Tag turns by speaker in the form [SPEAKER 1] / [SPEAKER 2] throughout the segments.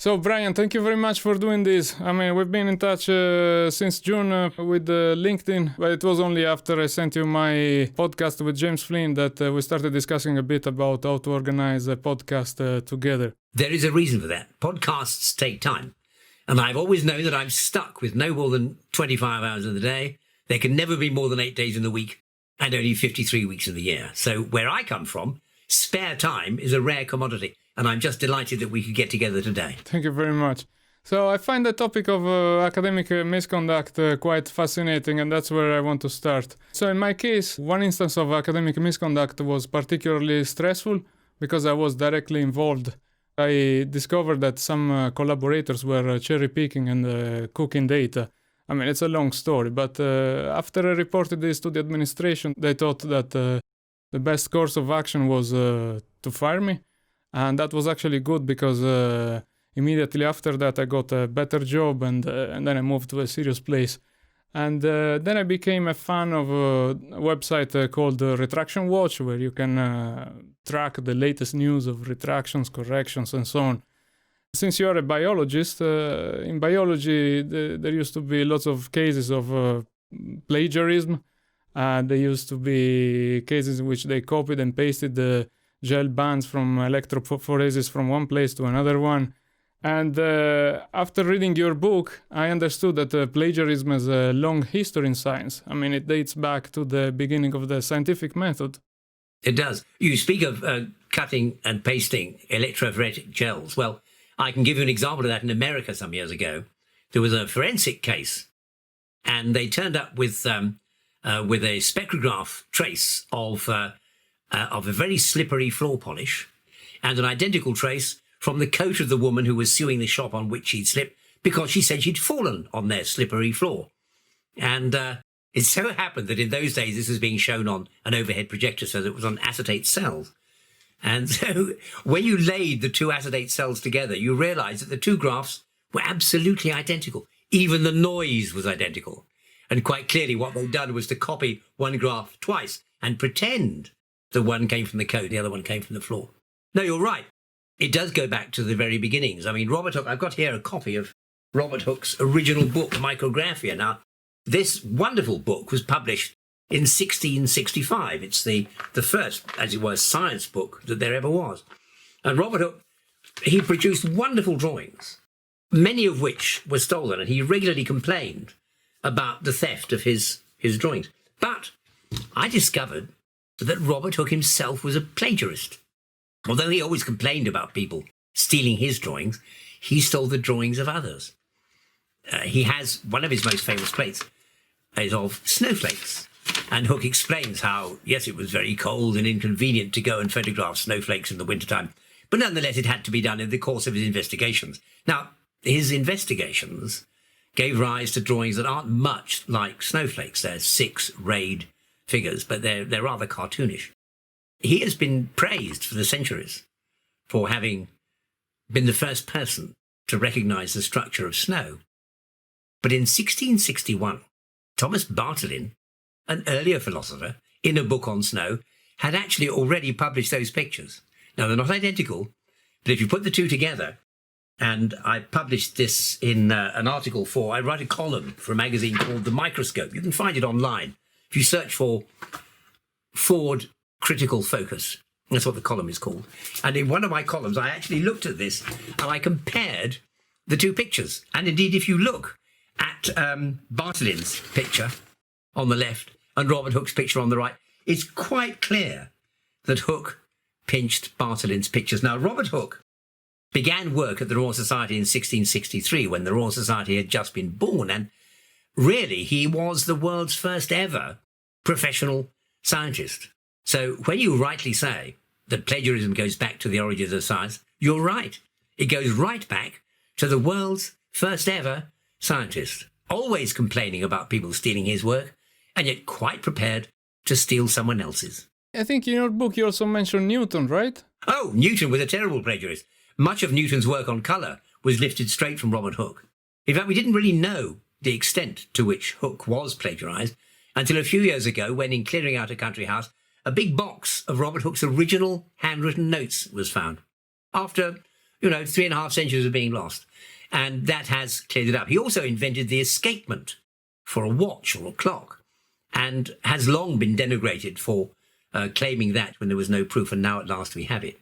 [SPEAKER 1] So, Brian, thank you very much for doing this. I mean, we've been in touch since June with LinkedIn, but it was only after I sent you my podcast with James Flynn that we started discussing a bit about how to organize a podcast together.
[SPEAKER 2] There is a reason for that. Podcasts take time. And I've always known that I'm stuck with no more than 25 hours in the day. There can never be more than 8 days in the week and only 53 weeks in the year. So where I come from, spare time is a rare commodity. And I'm just delighted that we could get together today.
[SPEAKER 1] Thank you very much. So I find the topic of academic misconduct quite fascinating, and that's where I want to start. So in my case, one instance of academic misconduct was particularly stressful because I was directly involved. I discovered that some collaborators were cherry picking and cooking data. I mean, it's a long story, but after I reported this to the administration, they thought that the best course of action was to fire me. And that was actually good because immediately after that I got a better job and then I moved to a serious place. And then I became a fan of a website called Retraction Watch, where you can track the latest news of retractions, corrections, and so on. Since you're a biologist, in biology there used to be lots of cases of plagiarism. There used to be cases in which they copied and pasted the gel bands from electrophoresis from one place to another one. And after reading your book, I understood that plagiarism has a long history in science. I mean, it dates back to the beginning of the scientific method.
[SPEAKER 2] It does. You speak of cutting and pasting electrophoretic gels. Well, I can give you an example of that in America some years ago. There was a forensic case, and they turned up with a spectrograph trace of a very slippery floor polish and an identical trace from the coat of the woman who was suing the shop on which she'd slipped because she said she'd fallen on their slippery floor. And it so happened that in those days this was being shown on an overhead projector, so that it was on acetate cells. And so when you laid the two acetate cells together, you realized that the two graphs were absolutely identical. Even the noise was identical. And quite clearly what they'd done was to copy one graph twice and pretend the one came from the code, the other one came from the floor. No, you're right. It does go back to the very beginnings. I mean, Robert Hooke, I've got here a copy of Robert Hooke's original book, Micrographia. Now, this wonderful book was published in 1665. It's the first, as it were, science book that there ever was. And Robert Hooke, he produced wonderful drawings, many of which were stolen, and he regularly complained about the theft of his drawings. But I discovered that Robert Hooke himself was a plagiarist. Although he always complained about people stealing his drawings, he stole the drawings of others. He has one of his most famous plates is of snowflakes. And Hooke explains how, yes, it was very cold and inconvenient to go and photograph snowflakes in the wintertime, but nonetheless it had to be done in the course of his investigations. Now, his investigations gave rise to drawings that aren't much like snowflakes. They're 6 rayed figures, but they're rather cartoonish. He has been praised for the centuries for having been the first person to recognize the structure of snow. But in 1661, Thomas Bartholin, an earlier philosopher, in a book on snow, had actually already published those pictures. Now, they're not identical, but if you put the two together, and I published this in an article I write a column for a magazine called The Microscope. You can find it online. If you search for Ford Critical Focus, that's what the column is called. And in one of my columns, I actually looked at this and I compared the two pictures. And indeed, if you look at Bartholin's picture on the left and Robert Hooke's picture on the right, it's quite clear that Hooke pinched Bartholin's pictures. Now, Robert Hooke began work at the Royal Society in 1663 when the Royal Society had just been born. And really, he was the world's first ever professional scientist. So when you rightly say that plagiarism goes back to the origins of science, you're right. It goes right back to the world's first ever scientist, always complaining about people stealing his work, and yet quite prepared to steal someone else's.
[SPEAKER 1] I think in your book you also mentioned Newton, right?
[SPEAKER 2] Oh, Newton was a terrible plagiarist. Much of Newton's work on colour was lifted straight from Robert Hooke. In fact, we didn't really know the extent to which Hooke was plagiarised until a few years ago when, in clearing out a country house, a big box of Robert Hooke's original handwritten notes was found. After 3.5 centuries of being lost. And that has cleared it up. He also invented the escapement for a watch or a clock, and has long been denigrated for claiming that when there was no proof, and now at last we have it.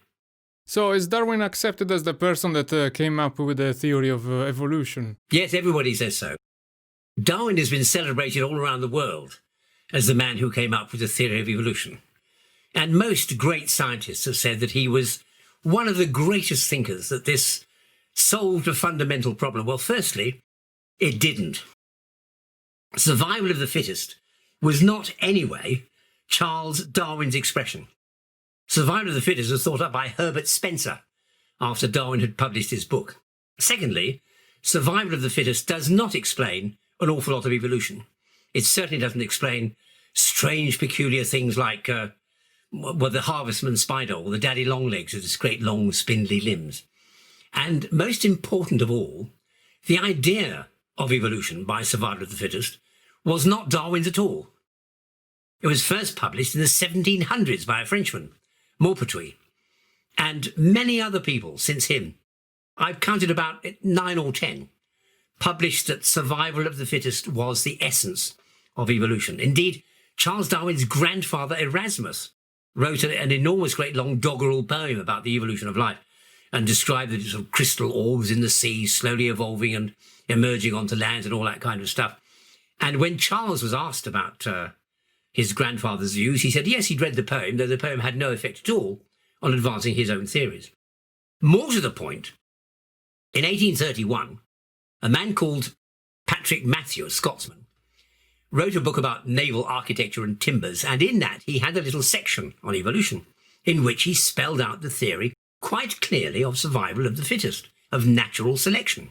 [SPEAKER 1] So is Darwin accepted as the person that came up with the theory of evolution?
[SPEAKER 2] Yes, everybody says so. Darwin has been celebrated all around the world as the man who came up with the theory of evolution. And most great scientists have said that he was one of the greatest thinkers, that this solved a fundamental problem. Well, firstly, it didn't. Survival of the fittest was not anyway Charles Darwin's expression. Survival of the fittest was thought up by Herbert Spencer after Darwin had published his book. Secondly, survival of the fittest does not explain an awful lot of evolution. It certainly doesn't explain strange, peculiar things like the harvestman spider or the daddy longlegs with its great long spindly limbs. And most important of all, the idea of evolution by survival of the fittest was not Darwin's at all. It was first published in the 1700s by a Frenchman, Maupertuis, and many other people since him. I've counted about 9 or 10, published that survival of the fittest was the essence of evolution. Indeed, Charles Darwin's grandfather Erasmus wrote an enormous, great long doggerel poem about the evolution of life, and described the sort of crystal orbs in the sea slowly evolving and emerging onto land and all that kind of stuff. And when Charles was asked about his grandfather's views, he said, yes, he'd read the poem, though the poem had no effect at all on advancing his own theories. More to the point, in 1831, a man called Patrick Matthew, a Scotsman, wrote a book about naval architecture and timbers, and in that he had a little section on evolution in which he spelled out the theory quite clearly of survival of the fittest, of natural selection.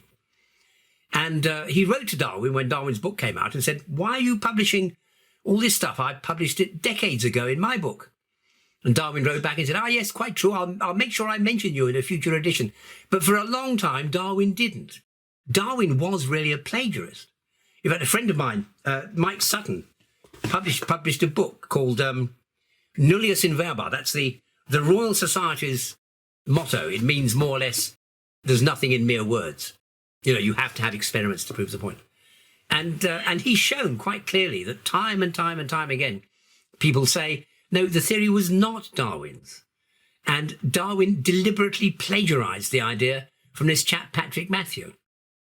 [SPEAKER 2] And he wrote to Darwin when Darwin's book came out and said, why are you publishing all this stuff? I published it decades ago in my book. And Darwin wrote back and said, yes, quite true. I'll make sure I mention you in a future edition. But for a long time, Darwin didn't. Darwin was really a plagiarist. In fact, a friend of mine, Mike Sutton, published a book called Nullius in Verba. That's the Royal Society's motto. It means more or less, there's nothing in mere words. You have to have experiments to prove the point. And he's shown quite clearly that time and time and time again, people say, no, the theory was not Darwin's. And Darwin deliberately plagiarized the idea from this chap, Patrick Matthew.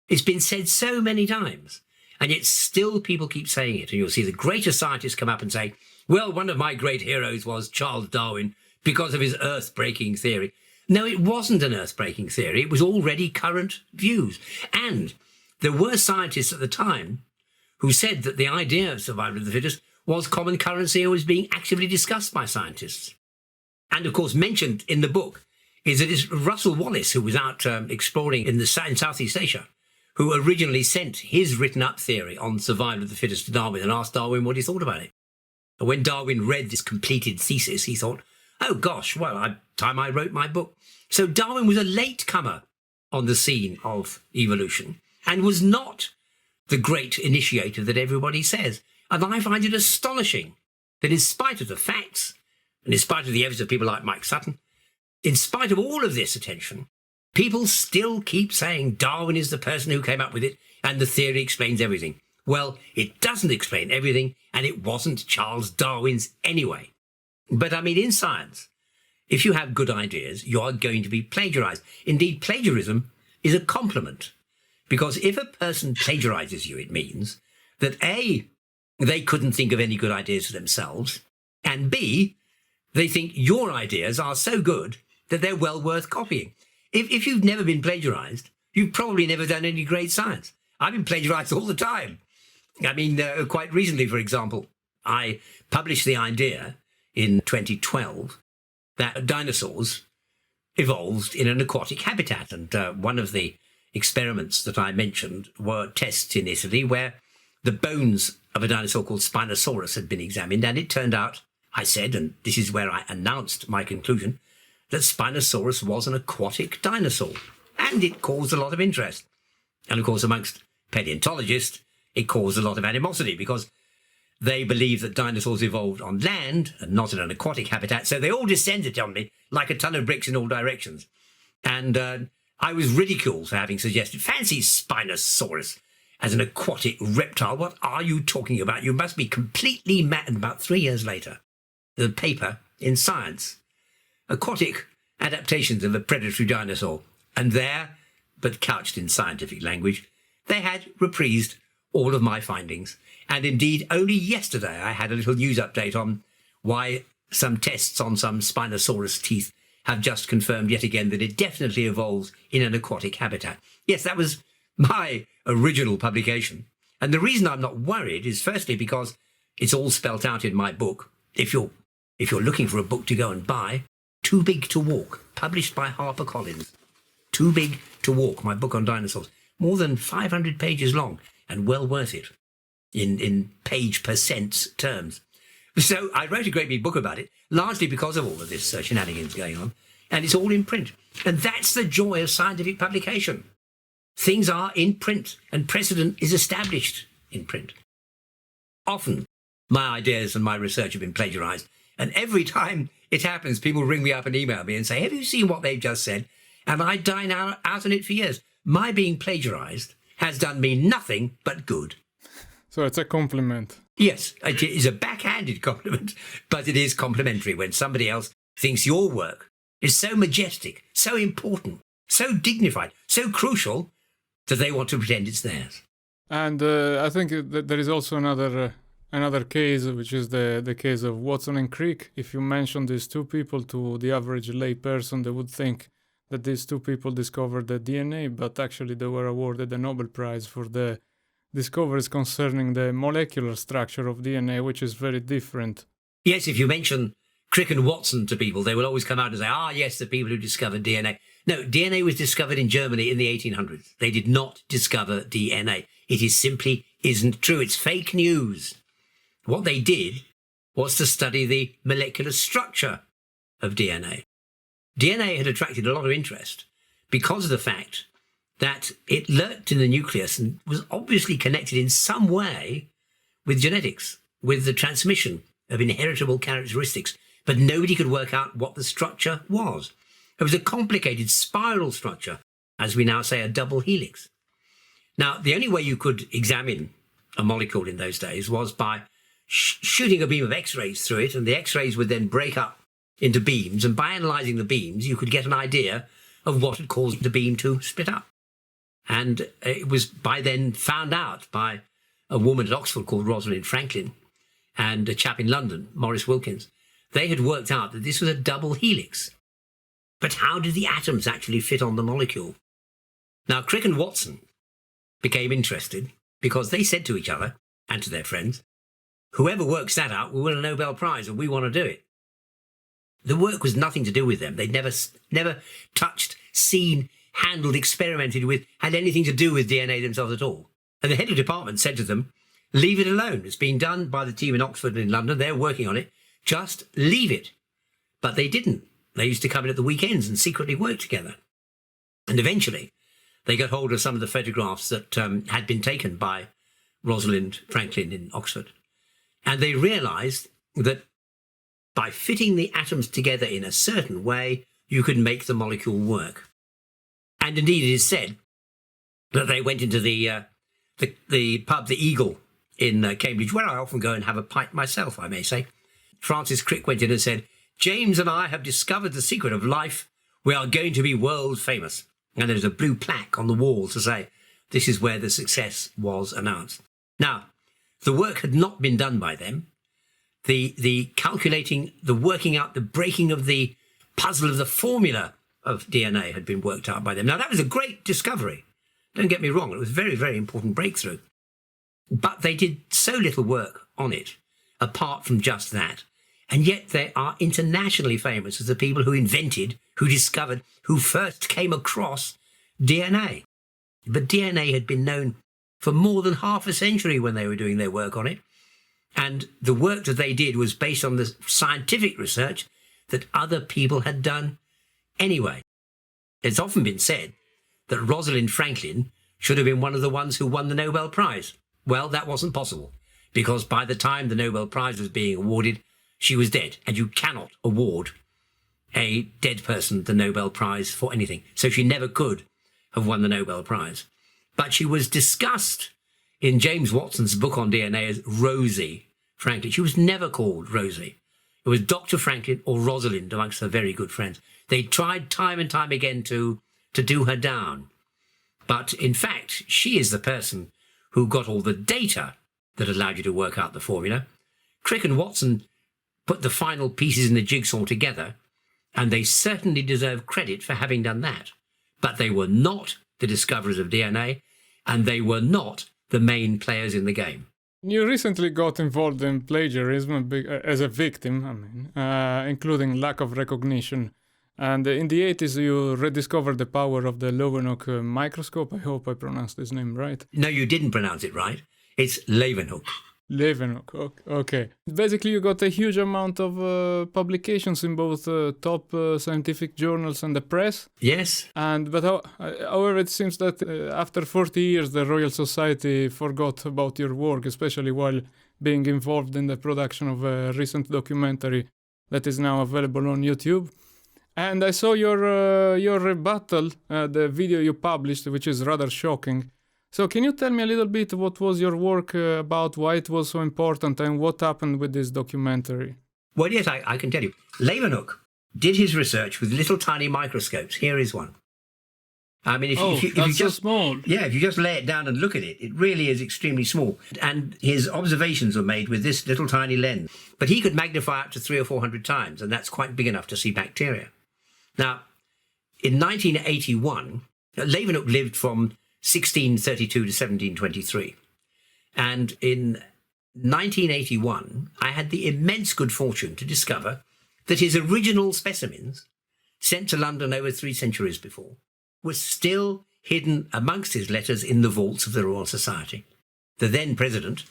[SPEAKER 2] It's been said so many times, and yet still people keep saying it. And you'll see the greater scientists come up and say, well, one of my great heroes was Charles Darwin because of his earth-breaking theory. No, it wasn't an earth-breaking theory. It was already current views. And there were scientists at the time who said that the idea of survival of the fittest was common currency and was being actively discussed by scientists. And, of course, mentioned in the book is that it's Russell Wallace, who was out exploring in Southeast Asia, who originally sent his written-up theory on survival of the fittest to Darwin and asked Darwin what he thought about it. And when Darwin read this completed thesis, he thought, oh, gosh, well, time I wrote my book. So Darwin was a latecomer on the scene of evolution and was not the great initiator that everybody says. And I find it astonishing that in spite of the facts and in spite of the evidence of people like Mike Sutton, in spite of all of this attention, people still keep saying Darwin is the person who came up with it and the theory explains everything. Well, it doesn't explain everything, and it wasn't Charles Darwin's anyway. But I mean, in science, if you have good ideas, you are going to be plagiarized. Indeed, plagiarism is a compliment, because if a person plagiarizes you, it means that A, they couldn't think of any good ideas for themselves, and B, they think your ideas are so good that they're well worth copying. If you've never been plagiarized, you've probably never done any great science. I've been plagiarized all the time. I mean, quite recently, for example, I published the idea in 2012 that dinosaurs evolved in an aquatic habitat. And one of the experiments that I mentioned were tests in Italy where the bones of a dinosaur called Spinosaurus had been examined. And it turned out, I said, and this is where I announced my conclusion, that Spinosaurus was an aquatic dinosaur. And it caused a lot of interest. And of course, amongst paleontologists, it caused a lot of animosity because they believe that dinosaurs evolved on land and not in an aquatic habitat. So they all descended on me like a ton of bricks in all directions. And I was ridiculed for having suggested, fancy Spinosaurus as an aquatic reptile. What are you talking about? You must be completely mad. And about 3 years later, the paper in Science, aquatic adaptations of a predatory dinosaur. And there, but couched in scientific language, they had reprised all of my findings. And indeed, only yesterday I had a little news update on why some tests on some Spinosaurus teeth have just confirmed yet again that it definitely evolves in an aquatic habitat. Yes, that was my original publication. And the reason I'm not worried is firstly because it's all spelt out in my book. If you're looking for a book to go and buy, Too Big to Walk, published by HarperCollins. Too Big to Walk, my book on dinosaurs. More than 500 pages long and well worth it in page percent terms. So I wrote a great big book about it, largely because of all of this shenanigans going on, and it's all in print. And that's the joy of scientific publication. Things are in print, and precedent is established in print. Often, my ideas and my research have been plagiarized, and every time it happens, people ring me up and email me and say, have you seen what they've just said? And I dine out on it for years. My being plagiarized has done me nothing but good.
[SPEAKER 1] So it's a compliment.
[SPEAKER 2] Yes, it is a backhanded compliment, but it is complimentary when somebody else thinks your work is so majestic, so important, so dignified, so crucial that they want to pretend it's theirs.
[SPEAKER 1] And I think that there is also another case, which is the case of Watson and Crick. If you mention these two people to the average lay person, they would think that these two people discovered the DNA, but actually they were awarded the Nobel Prize for the discoveries concerning the molecular structure of DNA, which is very different.
[SPEAKER 2] Yes, if you mention Crick and Watson to people, they will always come out and say, yes, the people who discovered DNA. No, DNA was discovered in Germany in the 1800s. They did not discover DNA. It simply isn't true. It's fake news. What they did was to study the molecular structure of DNA. DNA had attracted a lot of interest because of the fact that it lurked in the nucleus and was obviously connected in some way with genetics, with the transmission of inheritable characteristics, but nobody could work out what the structure was. It was a complicated spiral structure, as we now say, a double helix. Now, the only way you could examine a molecule in those days was by shooting a beam of X-rays through it, and the X-rays would then break up into beams, and by analysing the beams, you could get an idea of what had caused the beam to split up. And it was by then found out by a woman at Oxford called Rosalind Franklin and a chap in London, Maurice Wilkins. They had worked out that this was a double helix. But how did the atoms actually fit on the molecule? Now, Crick and Watson became interested because they said to each other and to their friends, whoever works that out will win a Nobel Prize, and we want to do it. The work was nothing to do with them. They'd never touched, seen, handled, experimented with, had anything to do with DNA themselves at all. And the head of department said to them, leave it alone. It's been done by the team in Oxford and in London. They're working on it. Just leave it. But they didn't. They used to come in at the weekends and secretly work together. And eventually, they got hold of some of the photographs that had been taken by Rosalind Franklin in Oxford. And they realized that by fitting the atoms together in a certain way, you could make the molecule work. And indeed, it is said that they went into the pub, the Eagle, in Cambridge, where I often go and have a pint myself, I may say. Francis Crick went in and said, James and I have discovered the secret of life. We are going to be world famous. And there's a blue plaque on the wall to say, this is where the success was announced. Now, the work had not been done by them. The calculating, the working out, the breaking of the puzzle of the formula of DNA had been worked out by them. Now, that was a great discovery. Don't get me wrong. It was a very, very important breakthrough. But they did so little work on it, apart from just that. And yet they are internationally famous as the people who invented, who discovered, who first came across DNA. But DNA had been known for more than half a century when they were doing their work on it. And the work that they did was based on the scientific research that other people had done anyway. It's often been said that Rosalind Franklin should have been one of the ones who won the Nobel Prize. Well, that wasn't possible, because by the time the Nobel Prize was being awarded, she was dead, and you cannot award a dead person the Nobel Prize for anything. So she never could have won the Nobel Prize. But she was discussed in James Watson's book on DNA as Rosie Franklin. She was never called Rosie. It was Dr. Franklin or Rosalind amongst her very good friends. They tried time and time again to do her down. But in fact, she is the person who got all the data that allowed you to work out the formula. Crick and Watson put the final pieces in the jigsaw together, and they certainly deserve credit for having done that. But they were not the discoverers of DNA, and they were not the main players in the game.
[SPEAKER 1] You recently got involved in plagiarism as a victim, including lack of recognition. And in the 80s, you rediscovered the power of the Leeuwenhoek microscope. I hope I pronounced his name right.
[SPEAKER 2] No, you didn't pronounce it right. It's Leeuwenhoek.
[SPEAKER 1] Leeuwenhoek, okay. Basically, you got a huge amount of publications in both top scientific journals and the press.
[SPEAKER 2] Yes.
[SPEAKER 1] However, it seems that after 40 years, the Royal Society forgot about your work, especially while being involved in the production of a recent documentary that is now available on YouTube. And I saw your rebuttal, the video you published, which is rather shocking. So can you tell me a little bit what was your work about, why it was so important, and what happened with this documentary?
[SPEAKER 2] Well, yes, I can tell you. Leeuwenhoek did his research with little tiny microscopes. Here is one. I mean, if you
[SPEAKER 1] that's
[SPEAKER 2] just
[SPEAKER 1] so small.
[SPEAKER 2] Yeah, if you just lay it down and look at it, it really is extremely small. And his observations were made with this little tiny lens. But he could magnify up to 300 or 400 times, and that's quite big enough to see bacteria. Now, in 1981, Leeuwenhoek lived from 1632 to 1723. And in 1981, I had the immense good fortune to discover that his original specimens, sent to London over 3 centuries before, were still hidden amongst his letters in the vaults of the Royal Society. The then president,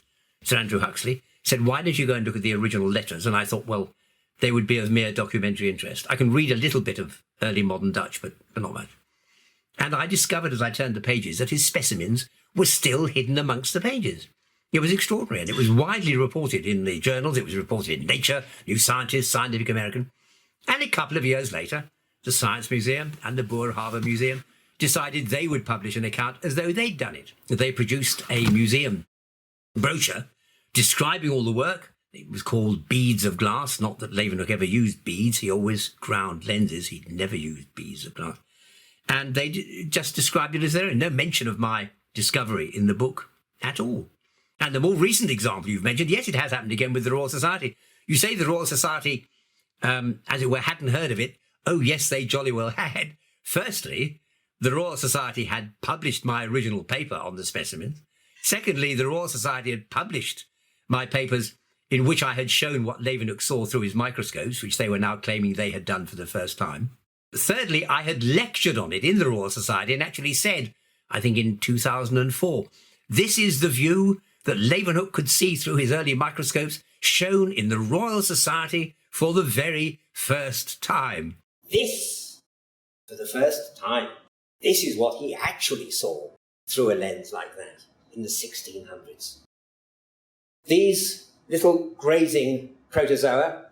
[SPEAKER 2] Sir Andrew Huxley, said, "Why don't you go and look at the original letters?" And I thought, well, they would be of mere documentary interest. I can read a little bit of early modern Dutch, but not much. And I discovered as I turned the pages that his specimens were still hidden amongst the pages. It was extraordinary, and it was widely reported in the journals. It was reported in Nature, New Scientist, Scientific American. And a couple of years later, the Science Museum and the Boerhaave Museum decided they would publish an account as though they'd done it. They produced a museum brochure describing all the work. It was called Beads of Glass. Not that Leeuwenhoek ever used beads. He always ground lenses. He'd never used beads of glass. And they just described it as their own. No mention of my discovery in the book at all. And the more recent example you've mentioned, yes, it has happened again with the Royal Society. You say the Royal Society, as it were, hadn't heard of it. Oh, yes, they jolly well had. Firstly, the Royal Society had published my original paper on the specimens. Secondly, the Royal Society had published my papers in which I had shown what Leeuwenhoek saw through his microscopes, which they were now claiming they had done for the first time. Thirdly, I had lectured on it in the Royal Society and actually said, I think in 2004, this is the view that Leeuwenhoek could see through his early microscopes shown in the Royal Society for the very first time. This, for the first time, this is what he actually saw through a lens like that in the 1600s. These little grazing protozoa,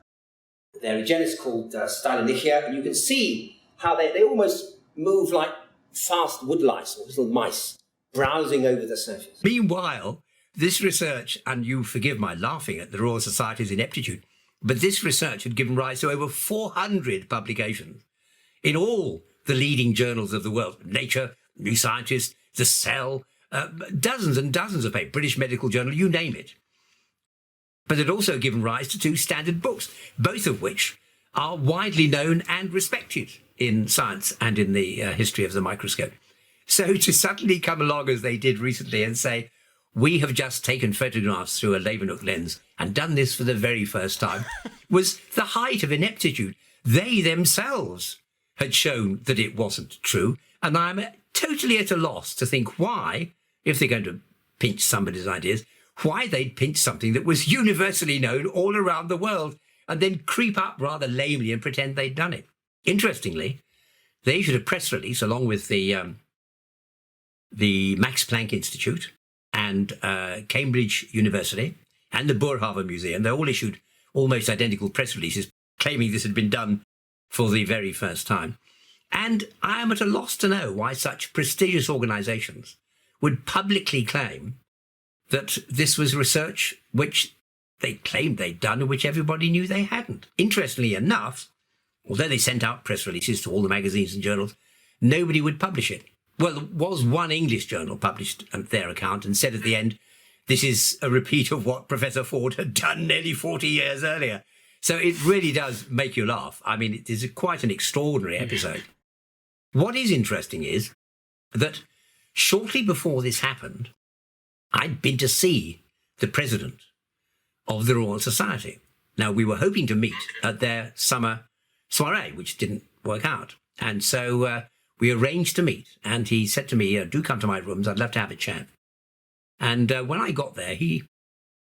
[SPEAKER 2] they're a genus called Stylonychia, and you can see how they almost move like fast woodlice or little mice browsing over the surface. Meanwhile, this research, and you forgive my laughing at the Royal Society's ineptitude, but this research had given rise to over 400 publications in all the leading journals of the world. Nature, New Scientist, The Cell, dozens and dozens of papers, British Medical Journal, you name it. But it had also given rise to 2 standard books, both of which are widely known and respected in science and in the history of the microscope. So to suddenly come along as they did recently and say, we have just taken photographs through a Leeuwenhoek lens and done this for the very first time, was the height of ineptitude. They themselves had shown that it wasn't true. And I'm totally at a loss to think why, if they're going to pinch somebody's ideas, why they'd pinch something that was universally known all around the world and then creep up rather lamely and pretend they'd done it. Interestingly, they issued a press release along with the Max Planck Institute and Cambridge University and the Boerhaave Museum. They all issued almost identical press releases claiming this had been done for the very first time. And I am at a loss to know why such prestigious organizations would publicly claim that this was research which they claimed they'd done and which everybody knew they hadn't. Interestingly enough, although they sent out press releases to all the magazines and journals, nobody would publish it. Well, there was one English journal published their account and said at the end, this is a repeat of what Professor Ford had done nearly 40 years earlier. So it really does make you laugh. I mean, it is quite an extraordinary episode. What is interesting is that shortly before this happened, I'd been to see the president of the Royal Society. Now, we were hoping to meet at their summer soiree, which didn't work out. And so we arranged to meet. And he said to me, do come to my rooms. I'd love to have a chat. And when I got there, he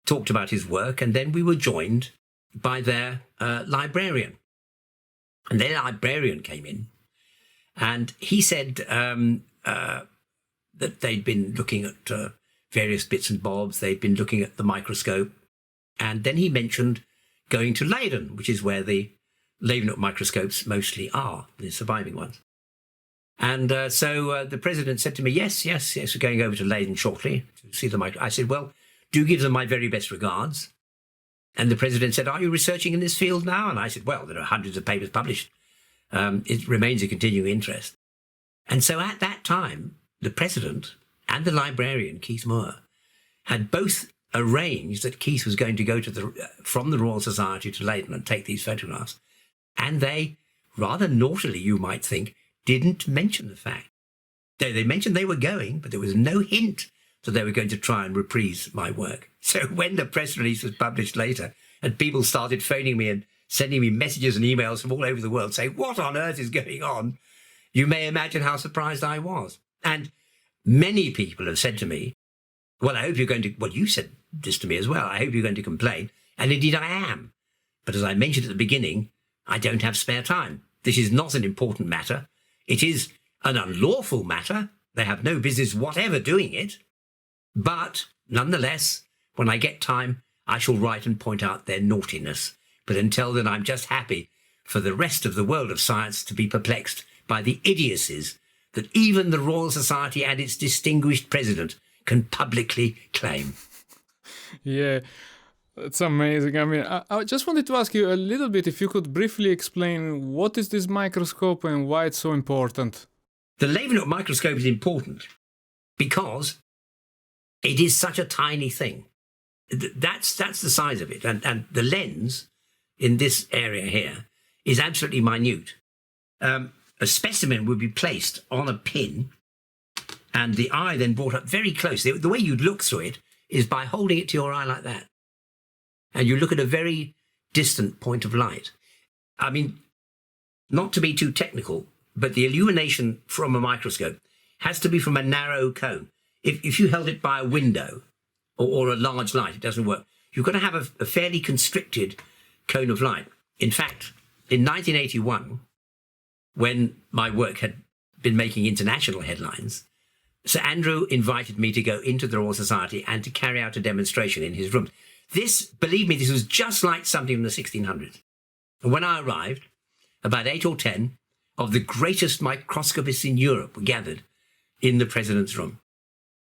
[SPEAKER 2] talked about his work. And then we were joined by their librarian. And their librarian came in. And he said that they'd been looking at various bits and bobs. They'd been looking at the microscope. And then he mentioned going to Leiden, which is where the Leeuwenhoek microscopes mostly are, the surviving ones. And so the president said to me, yes, we're going over to Leiden shortly to see the microscope. I said, well, do give them my very best regards. And the president said, are you researching in this field now? And I said, well, there are hundreds of papers published. It remains a continuing interest. And so at that time, the president and the librarian, Keith Moore, had both arranged that Keith was going to go to from the Royal Society to Leiden and take these photographs. And they, rather naughtily, you might think, didn't mention the fact. They mentioned they were going, but there was no hint that they were going to try and reprise my work. So when the press release was published later and people started phoning me and sending me messages and emails from all over the world saying, what on earth is going on? You may imagine how surprised I was. And many people have said to me, well, I hope you're going to, well, you said this to me as well, I hope you're going to complain. And indeed I am. But as I mentioned at the beginning, I don't have spare time. This is not an important matter. It is an unlawful matter. They have no business whatever doing it. But nonetheless, when I get time, I shall write and point out their naughtiness. But until then, I'm just happy for the rest of the world of science to be perplexed by the idiocies that even the Royal Society and its distinguished president can publicly claim.
[SPEAKER 1] Yeah, it's amazing. I mean, I just wanted to ask you a little bit if you could briefly explain what is this microscope and why it's so important.
[SPEAKER 2] The Leeuwenhoek microscope is important because it is such a tiny thing. That's the size of it. And the lens in this area here is absolutely minute. A specimen would be placed on a pin and the eye then brought up very close. The way you'd look through it is by holding it to your eye like that. And you look at a very distant point of light. I mean, not to be too technical, but the illumination from a microscope has to be from a narrow cone. If you held it by a window or a large light, it doesn't work. You've got to have a fairly constricted cone of light. In fact, in 1981, when my work had been making international headlines, Sir Andrew invited me to go into the Royal Society and to carry out a demonstration in his room. This, believe me, this was just like something from the 1600s. And when I arrived, about 8 or 10 of the greatest microscopists in Europe were gathered in the president's room.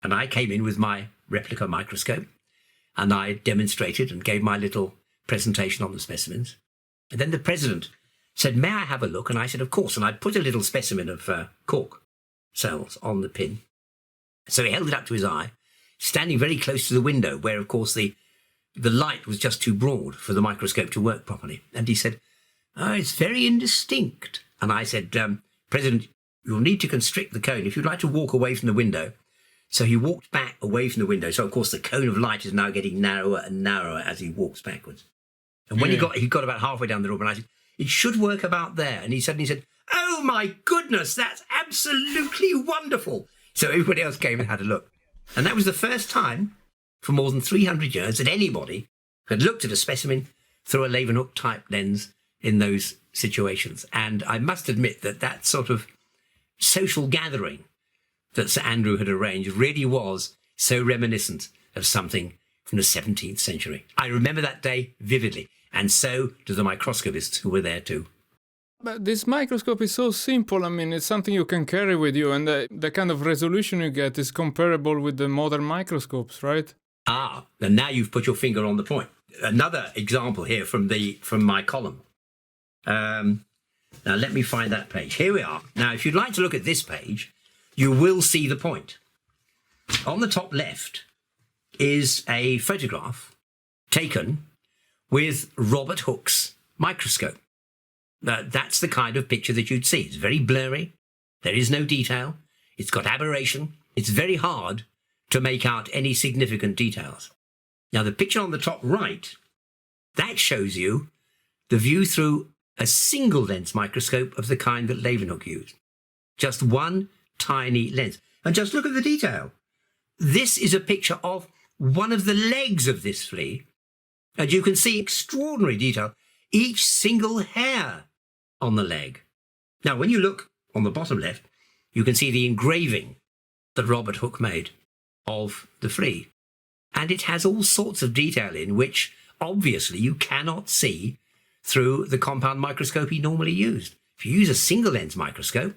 [SPEAKER 2] And I came in with my replica microscope and I demonstrated and gave my little presentation on the specimens. And then the president said, may I have a look? And I said, of course. And I put a little specimen of cork cells on the pin. So he held it up to his eye, standing very close to the window where, of course, the light was just too broad for the microscope to work properly. And he said, oh, it's very indistinct. And I said, President, you'll need to constrict the cone if you'd like to walk away from the window. So he walked back away from the window. So, of course, the cone of light is now getting narrower and narrower as he walks backwards. And when he got about halfway down the room, and I said, it should work about there. And he suddenly said, oh, my goodness, that's absolutely wonderful. So everybody else came and had a look. And that was the first time for more than 300 years that anybody had looked at a specimen through a Leeuwenhoek type lens in those situations. And I must admit that that sort of social gathering that Sir Andrew had arranged really was so reminiscent of something from the 17th century. I remember that day vividly, and so do the microscopists who were there too.
[SPEAKER 1] But this microscope is so simple. I mean, it's something you can carry with you, and the kind of resolution you get is comparable with the modern microscopes, right?
[SPEAKER 2] Ah, and now you've put your finger on the point. Another example here from my column. Now let me find that page. Here we are. Now, if you'd like to look at this page, you will see the point. On the top left is a photograph taken with Robert Hooke's microscope. That's the kind of picture that you'd see. It's very blurry. There is no detail. It's got aberration. It's very hard to make out any significant details. Now, the picture on the top right, that shows you the view through a single lens microscope of the kind that Leeuwenhoek used. Just one tiny lens. And just look at the detail. This is a picture of one of the legs of this flea, and you can see extraordinary detail, each single hair on the leg. Now, when you look on the bottom left, you can see the engraving that Robert Hooke made of the flea. And it has all sorts of detail in which, obviously, you cannot see through the compound microscope he normally used. If you use a single lens microscope,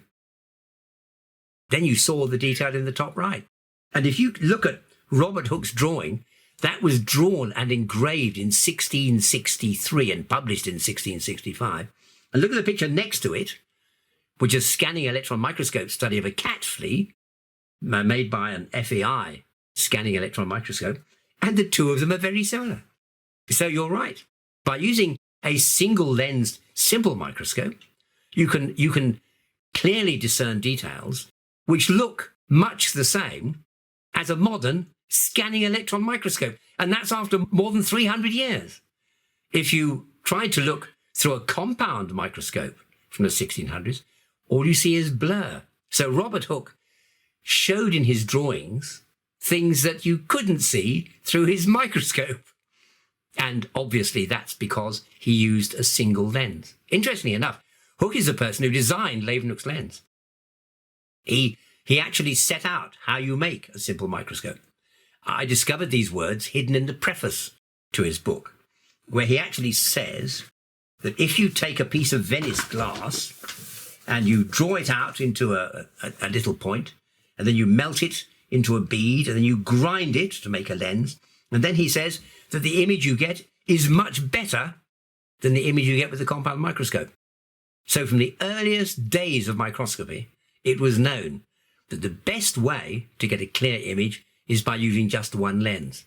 [SPEAKER 2] then you saw the detail in the top right. And if you look at Robert Hooke's drawing, that was drawn and engraved in 1663 and published in 1665. And look at the picture next to it, which is a scanning electron microscope study of a cat flea made by an FEI scanning electron microscope. And the two of them are very similar. So you're right. By using a single lensed simple microscope, you can clearly discern details which look much the same as a modern scanning electron microscope. And that's after more than 300 years. If you try to look through a compound microscope from the 1600s, all you see is blur. So Robert Hooke showed in his drawings things that you couldn't see through his microscope. And obviously that's because he used a single lens. Interestingly enough, Hooke is the person who designed Leeuwenhoek's lens. He actually set out how you make a simple microscope. I discovered these words hidden in the preface to his book, where he actually says that if you take a piece of Venice glass and you draw it out into a little point, and then you melt it into a bead, and then you grind it to make a lens, and then he says that the image you get is much better than the image you get with the compound microscope. So from the earliest days of microscopy, it was known that the best way to get a clear image is by using just one lens.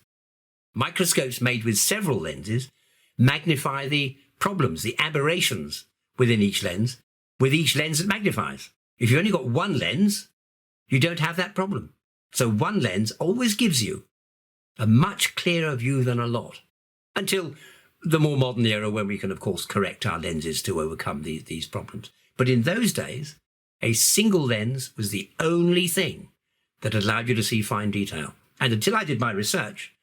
[SPEAKER 2] Microscopes made with several lenses magnify the problems, the aberrations within each lens, with each lens that magnifies. If you've only got one lens, you don't have that problem. So one lens always gives you a much clearer view than a lot, until the more modern era when we can, of course, correct our lenses to overcome these problems. But in those days, a single lens was the only thing that allowed you to see fine detail. And until I did my research,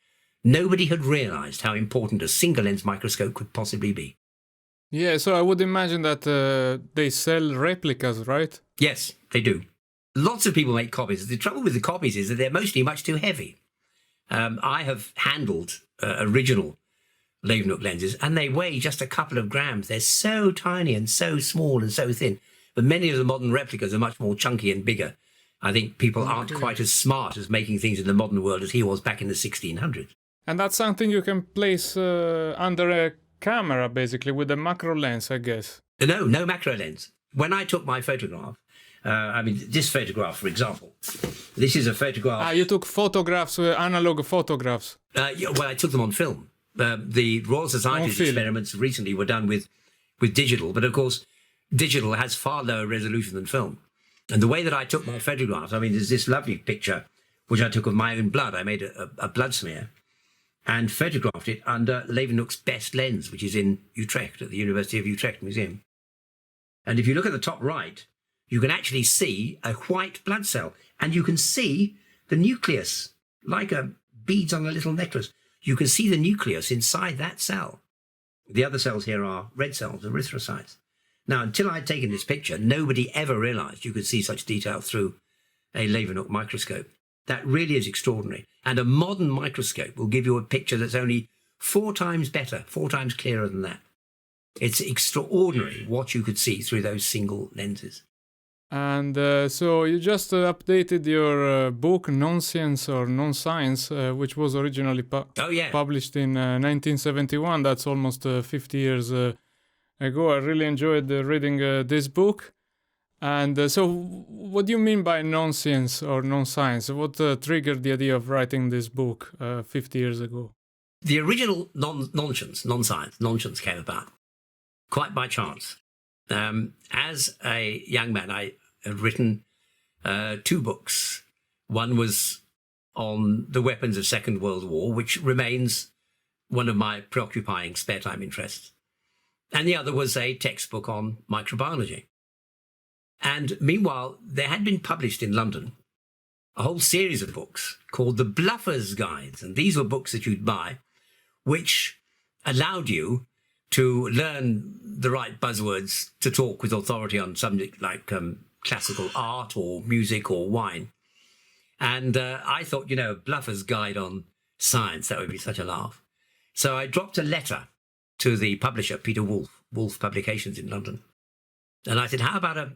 [SPEAKER 2] nobody had realized how important a single lens microscope could possibly be.
[SPEAKER 1] Yeah, so I would imagine that they sell replicas, right?
[SPEAKER 2] Yes, they do. Lots of people make copies. The trouble with the copies is that they're mostly much too heavy. I have handled original Leeuwenhoek lenses, and they weigh just a couple of grams. They're so tiny and so small and so thin. But many of the modern replicas are much more chunky and bigger. I think people aren't quite as smart as making things in the modern world as he was back in the 1600s.
[SPEAKER 1] And that's something you can place under a camera, basically, with a macro lens, I guess.
[SPEAKER 2] No macro lens. When I took my photograph, this photograph, for example, this is a photograph.
[SPEAKER 1] You took photographs, analog photographs.
[SPEAKER 2] Well, I took them on film. The Royal Society's experiments recently were done with digital, but of course, digital has far lower resolution than film. And the way that I took my photographs, there's this lovely picture which I took of my own blood. I made a blood smear and photographed it under Leeuwenhoek's best lens, which is in Utrecht, at the University of Utrecht Museum. And if you look at the top right, you can actually see a white blood cell, and you can see the nucleus, like beads on a little necklace. You can see the nucleus inside that cell. The other cells here are red cells, erythrocytes. Now, until I'd taken this picture, nobody ever realized you could see such detail through a Leeuwenhoek microscope. That really is extraordinary. And a modern microscope will give you a picture that's only 4 times better, 4 times clearer than that. It's extraordinary what you could see through those single lenses.
[SPEAKER 1] And so you just updated your book Nonscience or Non-Science, which was originally published in 1971. That's almost 50 years ago. I really enjoyed reading this book. And so what do you mean by nonsense or non-science? What triggered the idea of writing this book 50 years ago?
[SPEAKER 2] The original nonsense came about quite by chance. As a young man, I had written 2 books. One was on the weapons of Second World War, which remains one of my preoccupying spare time interests. And the other was a textbook on microbiology. And meanwhile, there had been published in London a whole series of books called the Bluffer's Guides. And these were books that you'd buy, which allowed you to learn the right buzzwords to talk with authority on subjects like classical art or music or wine. And I thought, a Bluffer's Guide on science, that would be such a laugh. So I dropped a letter to the publisher, Peter Wolf, Wolf Publications in London. And I said, how about a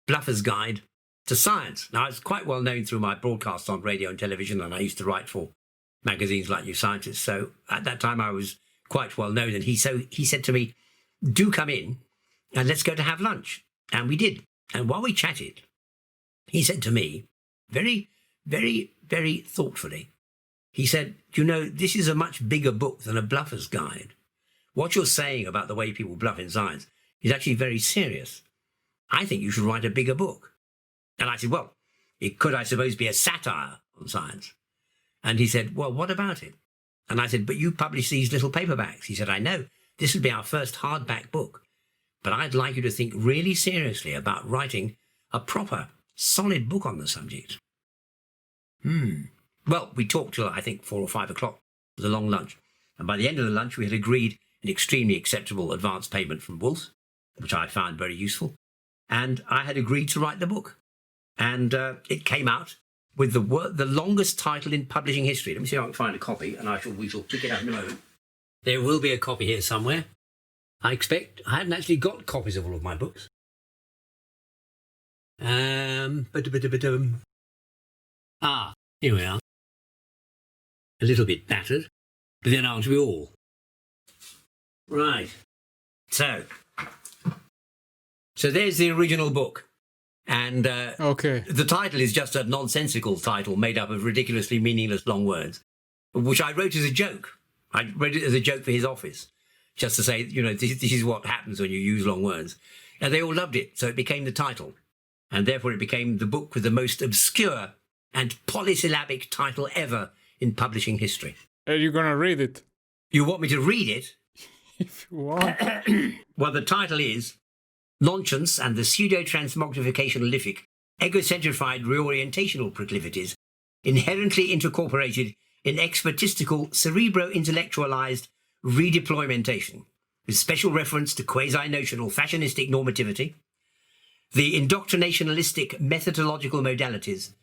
[SPEAKER 2] Bluffer's Guide to Science? Now, I was quite well known through my broadcasts on radio and television, and I used to write for magazines like New Scientist. So at that time, I was quite well known. And he said to me, do come in and let's go to have lunch. And we did. And while we chatted, he said to me, very, very, very thoughtfully, he said, this is a much bigger book than a Bluffer's Guide. What you're saying about the way people bluff in science is actually very serious. I think you should write a bigger book. And I said, well, it could, I suppose, be a satire on science. And he said, well, what about it? And I said, but you publish these little paperbacks. He said, I know, this would be our first hardback book, but I'd like you to think really seriously about writing a proper, solid book on the subject. Well, we talked till, I think, 4 or 5 o'clock. It was a long lunch. And by the end of the lunch, we had agreed an extremely acceptable advance payment from Wolf, which I found very useful. And I had agreed to write the book. And it came out with the longest title in publishing history. Let me see if I can find a copy, and we shall pick it up in a moment. There will be a copy here somewhere. I expect. I haven't actually got copies of all of my books. Here we are. A little bit battered, but then aren't we all? Right. So there's the original book. And the title is just a nonsensical title made up of ridiculously meaningless long words, which I wrote as a joke. I wrote it as a joke for his office, just to say, this is what happens when you use long words. And they all loved it, so it became the title. And therefore it became the book with the most obscure and polysyllabic title ever in publishing history.
[SPEAKER 1] Are you going to read it?
[SPEAKER 2] You want me to read it?
[SPEAKER 1] If you want.
[SPEAKER 2] Well, the title is Nonscience and the Pseudo-Transmogrificationalific Egocentrified Reorientational Proclivities Inherently Intercorporated in Expertistical Cerebro-Intellectualized Redeploymentation, with special reference to quasi-notional fashionistic normativity, the indoctrinationalistic methodological modalities,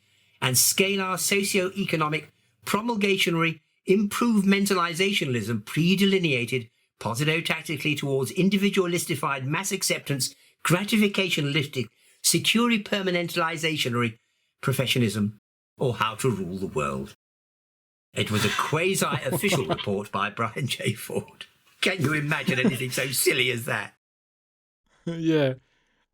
[SPEAKER 2] and scalar socio-economic promulgationary improvementalizationalism pre-delineated positotactically towards individualistified mass acceptance, gratificationalistic, security permanentalizationary professionism, or how to rule the world. It was a quasi-official report by Brian J. Ford. Can you imagine anything so silly as that?
[SPEAKER 1] Yeah.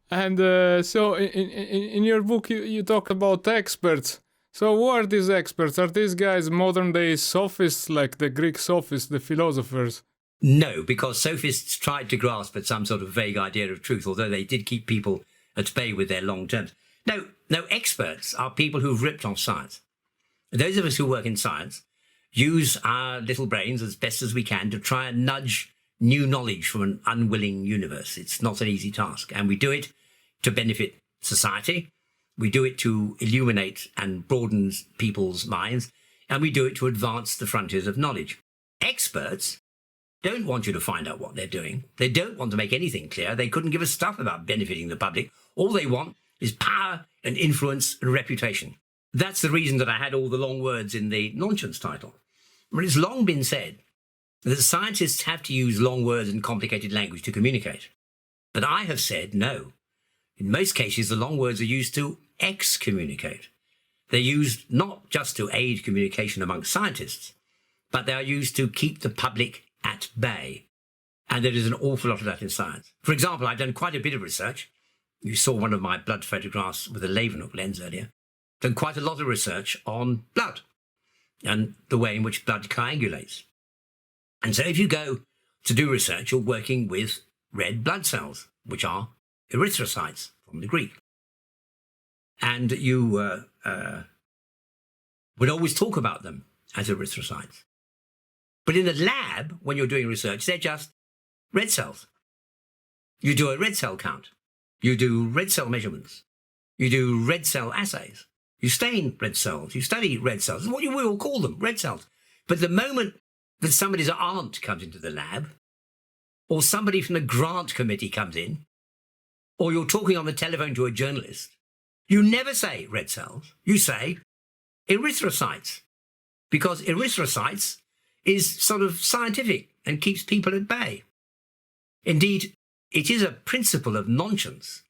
[SPEAKER 1] And so in your book, you talk about experts. So who are these experts? Are these guys modern-day sophists, like the Greek sophists, the philosophers?
[SPEAKER 2] No, because sophists tried to grasp at some sort of vague idea of truth, although they did keep people at bay with their long terms. No, experts are people who've ripped off science. Those of us who work in science use our little brains as best as we can to try and nudge new knowledge from an unwilling universe. It's not an easy task. And we do it to benefit society. We do it to illuminate and broaden people's minds. And we do it to advance the frontiers of knowledge. Experts don't want you to find out what they're doing. They don't want to make anything clear. They couldn't give a stuff about benefiting the public. All they want is power and influence and reputation. That's the reason that I had all the long words in the nonsense title. But it's long been said that scientists have to use long words and complicated language to communicate. But I have said no. In most cases, the long words are used to excommunicate. They're used not just to aid communication amongst scientists, but they are used to keep the public at bay. And there is an awful lot of that in science. For example, I've done quite a bit of research. You saw one of my blood photographs with a Leeuwenhoek lens earlier. Done quite a lot of research on blood and the way in which blood coagulates. And so if you go to do research, you're working with red blood cells, which are erythrocytes from the Greek. And you would always talk about them as erythrocytes. But in the lab, when you're doing research, they're just red cells. You do a red cell count. You do red cell measurements. You do red cell assays. You stain red cells. You study red cells. That's what we all call them, red cells. But the moment that somebody's aunt comes into the lab, or somebody from the grant committee comes in, or you're talking on the telephone to a journalist, you never say red cells. You say erythrocytes, because erythrocytes is sort of scientific and keeps people at bay. Indeed, it is a principle of nonsense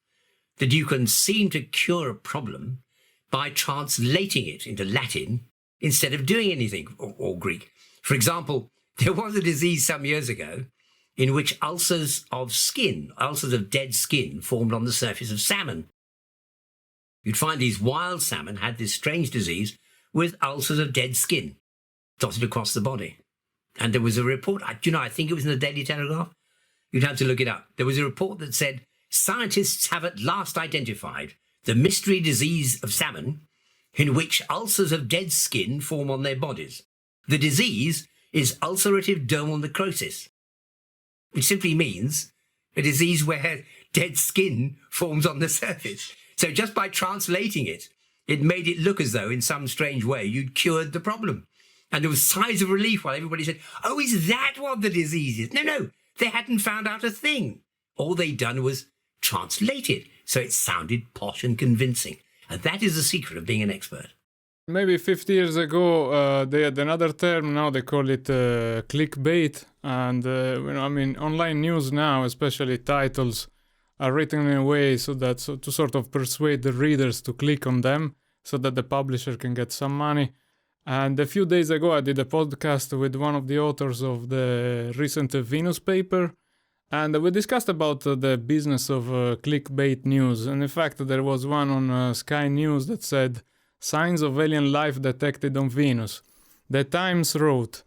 [SPEAKER 2] that you can seem to cure a problem by translating it into Latin instead of doing anything, or Greek. For example, there was a disease some years ago in which ulcers of skin, ulcers of dead skin, formed on the surface of salmon. You'd find these wild salmon had this strange disease with ulcers of dead skin dotted across the body. And there was a report, I think it was in the Daily Telegraph. You'd have to look it up. There was a report that said, scientists have at last identified the mystery disease of salmon in which ulcers of dead skin form on their bodies. The disease is ulcerative dermal necrosis, which simply means a disease where dead skin forms on the surface. So just by translating it, it made it look as though in some strange way you'd cured the problem. And there was sighs of relief while everybody said, oh, is that what the disease is? No, they hadn't found out a thing. All they'd done was translate it, so it sounded posh and convincing. And that is the secret of being an expert.
[SPEAKER 1] Maybe 50 years ago, they had another term. Now they call it clickbait. And, online news now, especially titles, are written in a way so to sort of persuade the readers to click on them so that the publisher can get some money. And a few days ago, I did a podcast with one of the authors of the recent Venus paper. And we discussed about the business of clickbait news. And in fact, there was one on Sky News that said, signs of alien life detected on Venus. The Times wrote,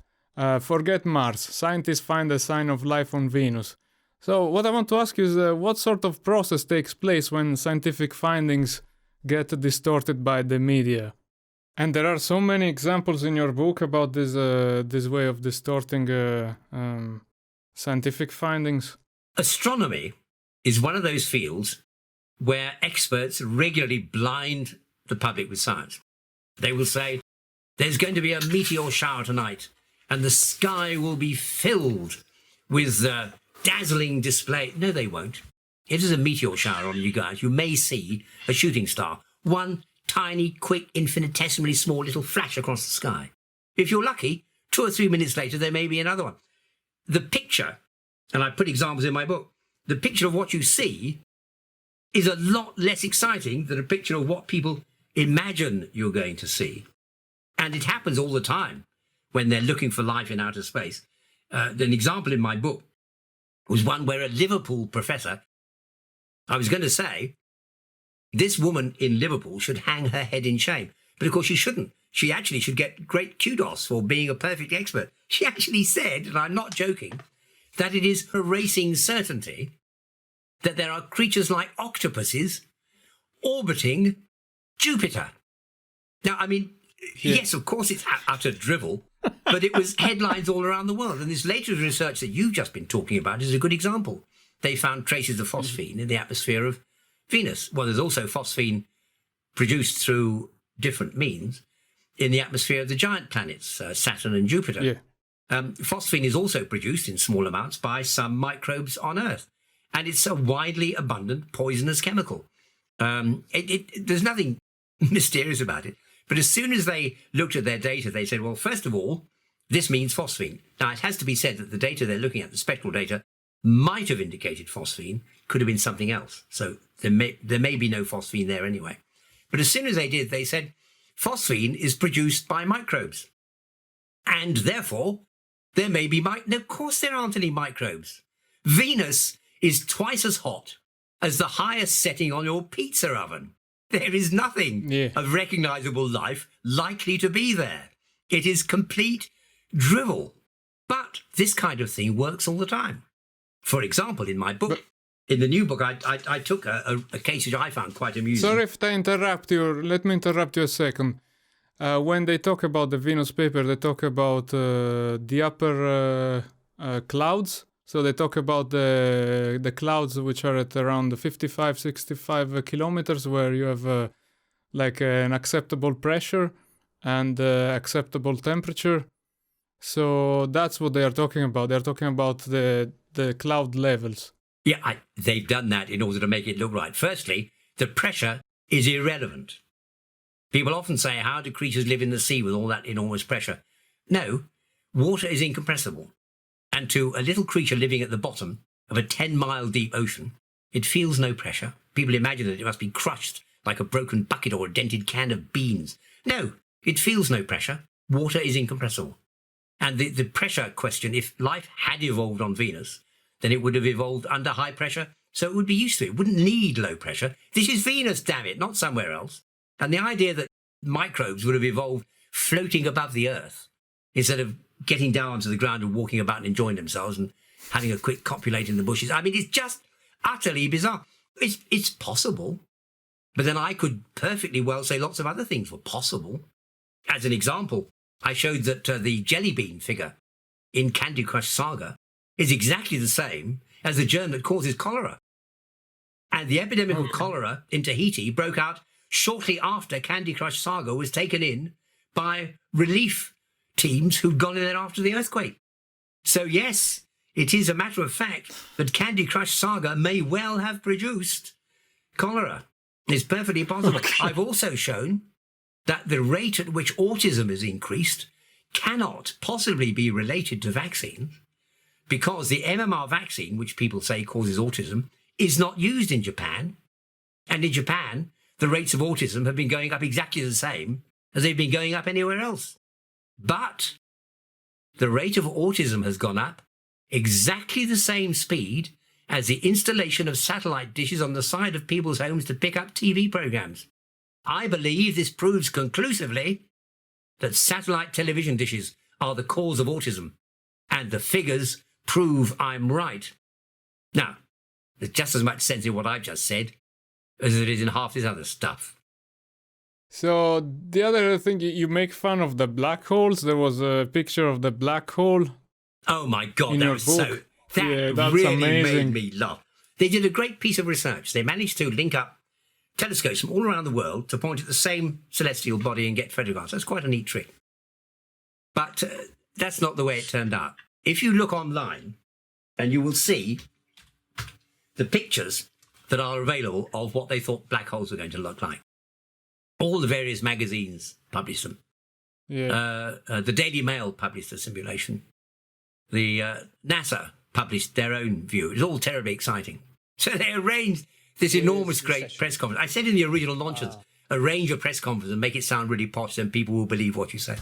[SPEAKER 1] forget Mars, scientists find a sign of life on Venus. So what I want to ask you is what sort of process takes place when scientific findings get distorted by the media? And there are so many examples in your book about this way of distorting scientific findings.
[SPEAKER 2] Astronomy is one of those fields where experts regularly blind the public with science. They will say, there's going to be a meteor shower tonight, and the sky will be filled with dazzling display. No, they won't. If there's a meteor shower on you guys, you may see a shooting star. One tiny, quick, infinitesimally small little flash across the sky. If you're lucky, 2 or 3 minutes later, there may be another one. The picture, and I put examples in my book, the picture of what you see is a lot less exciting than a picture of what people imagine you're going to see. And it happens all the time when they're looking for life in outer space. An example in my book was one where a Liverpool professor, I was going to say, this woman in Liverpool should hang her head in shame. But of course she shouldn't. She actually should get great kudos for being a perfect expert. She actually said, and I'm not joking, that it is a racing certainty that there are creatures like octopuses orbiting Jupiter. Now, I mean, yes, of course it's utter drivel, but it was headlines all around the world. And this latest research that you've just been talking about is a good example. They found traces of phosphine in the atmosphere of Venus. Well, there's also phosphine produced through different means in the atmosphere of the giant planets, Saturn and Jupiter.
[SPEAKER 1] Yeah.
[SPEAKER 2] Phosphine is also produced in small amounts by some microbes on Earth. And it's a widely abundant poisonous chemical. There's nothing mysterious about it. But as soon as they looked at their data, they said, well, first of all, This means phosphine. Now, it has to be said that the data they're looking at, the spectral data, might have indicated phosphine, could have been something else. So there may be no phosphine there anyway. But as soon as they did, they said phosphine is produced by microbes. And therefore, there may be no, of course there aren't any microbes. Venus is twice as hot as the highest setting on your pizza oven. There is nothing of recognizable life likely to be there. It is complete drivel. But this kind of thing works all the time. For example, in my book, in the new book, I took a case which I found quite amusing.
[SPEAKER 1] Sorry if I interrupt you. Let me interrupt you a second. When they talk about the Venus paper, they talk about the upper clouds. So they talk about the clouds which are at around 55, 65 kilometers, where you have like an acceptable pressure and acceptable temperature. So that's what they are talking about. They're talking about the cloud levels.
[SPEAKER 2] Yeah, they've done that in order to make it look right. Firstly, the pressure is irrelevant. People often say, how do creatures live in the sea with all that enormous pressure? No, water is incompressible. And to a little creature living at the bottom of a 10-mile deep ocean, it feels no pressure. People imagine that it must be crushed like a broken bucket or a dented can of beans. No, it feels no pressure. Water is incompressible. And the pressure question, if life had evolved on Venus, then it would have evolved under high pressure, so it would be used to it. It wouldn't need low pressure. This is Venus, damn it, not somewhere else. And the idea that microbes would have evolved floating above the Earth instead of getting down onto the ground and walking about and enjoying themselves and having a quick copulate in the bushes. I mean, it's just utterly bizarre. It's possible. But then I could perfectly well say lots of other things were possible. As an example, I showed that the jelly bean figure in Candy Crush Saga is exactly the same as the germ that causes cholera. And the epidemic of cholera in Tahiti broke out shortly after Candy Crush Saga was taken in by relief teams who'd gone in there after the earthquake. So yes, it is a matter of fact that Candy Crush Saga may well have produced cholera. It's perfectly possible. I've also shown that the rate at which autism is increased cannot possibly be related to vaccines, because the MMR vaccine, which people say causes autism, is not used in Japan. And in Japan, the rates of autism have been going up exactly the same as they've been going up anywhere else. But the rate of autism has gone up exactly the same speed as the installation of satellite dishes on the side of people's homes to pick up TV programs. I believe this proves conclusively that satellite television dishes are the cause of autism, and the figures prove I'm right. Now, there's just as much sense in what I've just said as there is in half this other stuff.
[SPEAKER 1] So the other thing, you make fun of the black holes. There was a picture of the black hole.
[SPEAKER 2] Oh my God, that was
[SPEAKER 1] book.
[SPEAKER 2] so... That
[SPEAKER 1] that's
[SPEAKER 2] really
[SPEAKER 1] amazing.
[SPEAKER 2] made me laugh. They did a great piece of research. They managed to link up telescopes from all around the world to point at the same celestial body and get photographs. That's quite a neat trick. But that's not the way it turned out. If you look online, and you will see the pictures that are available of what they thought black holes were going to look like. All the various magazines published them.
[SPEAKER 1] Yeah.
[SPEAKER 2] The Daily Mail published a simulation. The NASA published their own view. It was all terribly exciting. So they arranged this enormous, great press conference. I said in the original launches, arrange a press conference and make it sound really posh, then people will believe what you say.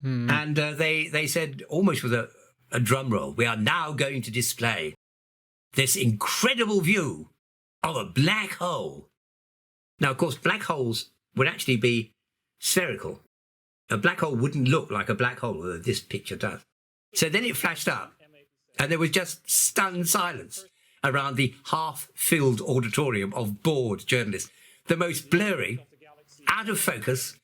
[SPEAKER 1] Mm.
[SPEAKER 2] And they said, almost with a drum roll, we are now going to display this incredible view of a black hole. Now, of course, black holes would actually be spherical. A black hole wouldn't look like a black hole, although this picture does. So then it flashed up, and there was just stunned silence around the half-filled auditorium of bored journalists. The most blurry, out of focus,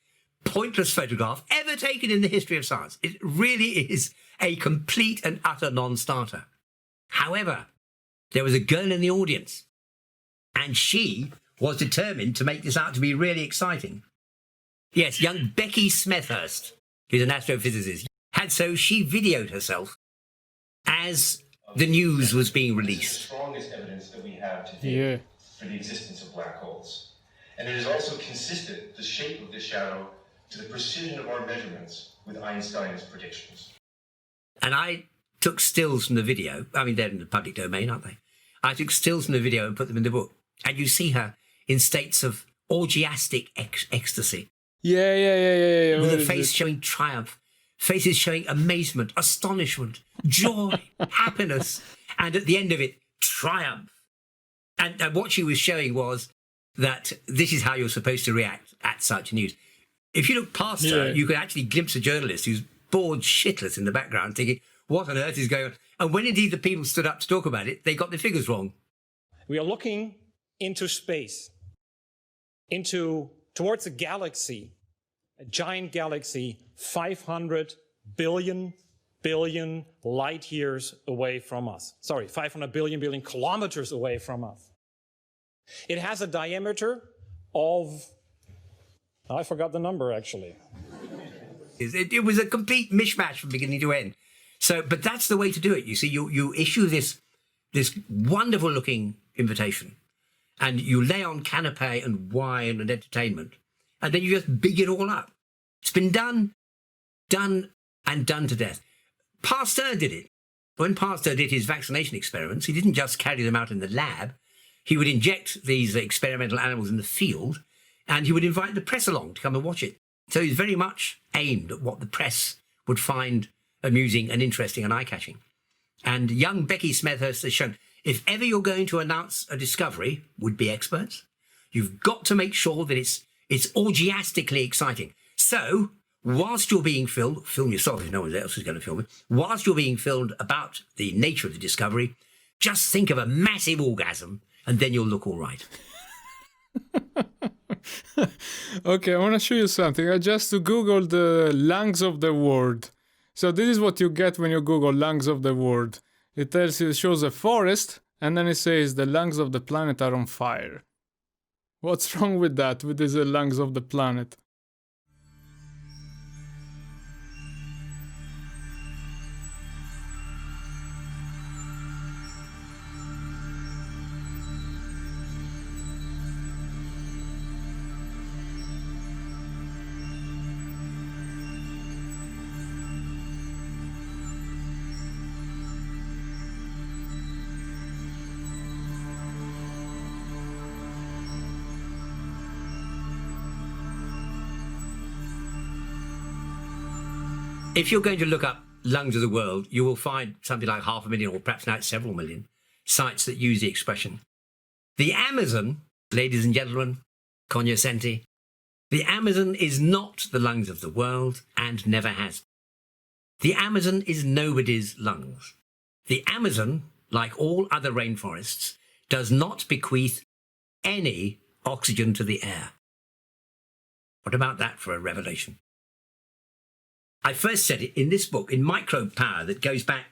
[SPEAKER 2] pointless photograph ever taken in the history of science. It really is a complete and utter non-starter. However, there was a girl in the audience, and she was determined to make this out to be really exciting. Yes, young Becky Smethurst, who's an astrophysicist, and so she videoed herself as the news was being released.
[SPEAKER 3] The strongest evidence that we have today for the existence of black holes. And it is also consistent, the shape of the shadow, to the precision of our measurements with Einstein's predictions.
[SPEAKER 2] And I took stills from the video. I mean, they're in the public domain, aren't they? I took stills from the video and put them in the book. And you see her in states of orgiastic ecstasy.
[SPEAKER 1] Yeah.
[SPEAKER 2] With a face showing triumph, faces showing amazement, astonishment, joy, happiness, and at the end of it, triumph. And what she was showing was that this is how you're supposed to react at such news. If you look past her, you could actually glimpse a journalist who's bored shitless in the background thinking, what on earth is going on? And when indeed the people stood up to talk about it, they got the figures wrong.
[SPEAKER 4] We are looking into space, towards a galaxy, a giant galaxy, 500 billion light years away from us. Sorry, 500 billion kilometers away from us. It has a diameter of, I forgot the number actually.
[SPEAKER 2] It was a complete mishmash from beginning to end. So, but that's the way to do it. You see, you issue this wonderful looking invitation, and you lay on canapé and wine and entertainment, and then you just big it all up. It's been done to death. Pasteur did it. When Pasteur did his vaccination experiments, he didn't just carry them out in the lab. He would inject these experimental animals in the field, and he would invite the press along to come and watch it. So he's very much aimed at what the press would find amusing and interesting and eye-catching. And young Becky Smethurst has shown, if ever you're going to announce a discovery, would-be experts, you've got to make sure that it's orgiastically exciting. So, whilst you're being filmed, film yourself if no one else is going to film it, whilst you're being filmed about the nature of the discovery, just think of a massive orgasm and then you'll look all right.
[SPEAKER 1] Okay, I want to show you something. I just Googled the lungs of the world. So this is what you get when you Google lungs of the world. It shows a forest, and then it says the lungs of the planet are on fire. What's wrong with that, with these lungs of the planet?
[SPEAKER 2] If you're going to look up lungs of the world, you will find something like 500,000, or perhaps now it's several million, sites that use the expression. The Amazon, ladies and gentlemen, cognoscenti, the Amazon is not the lungs of the world and never has. The Amazon is nobody's lungs. The Amazon, like all other rainforests, does not bequeath any oxygen to the air. What about that for a revelation? I first said it in this book, in Microbe Power, that goes back,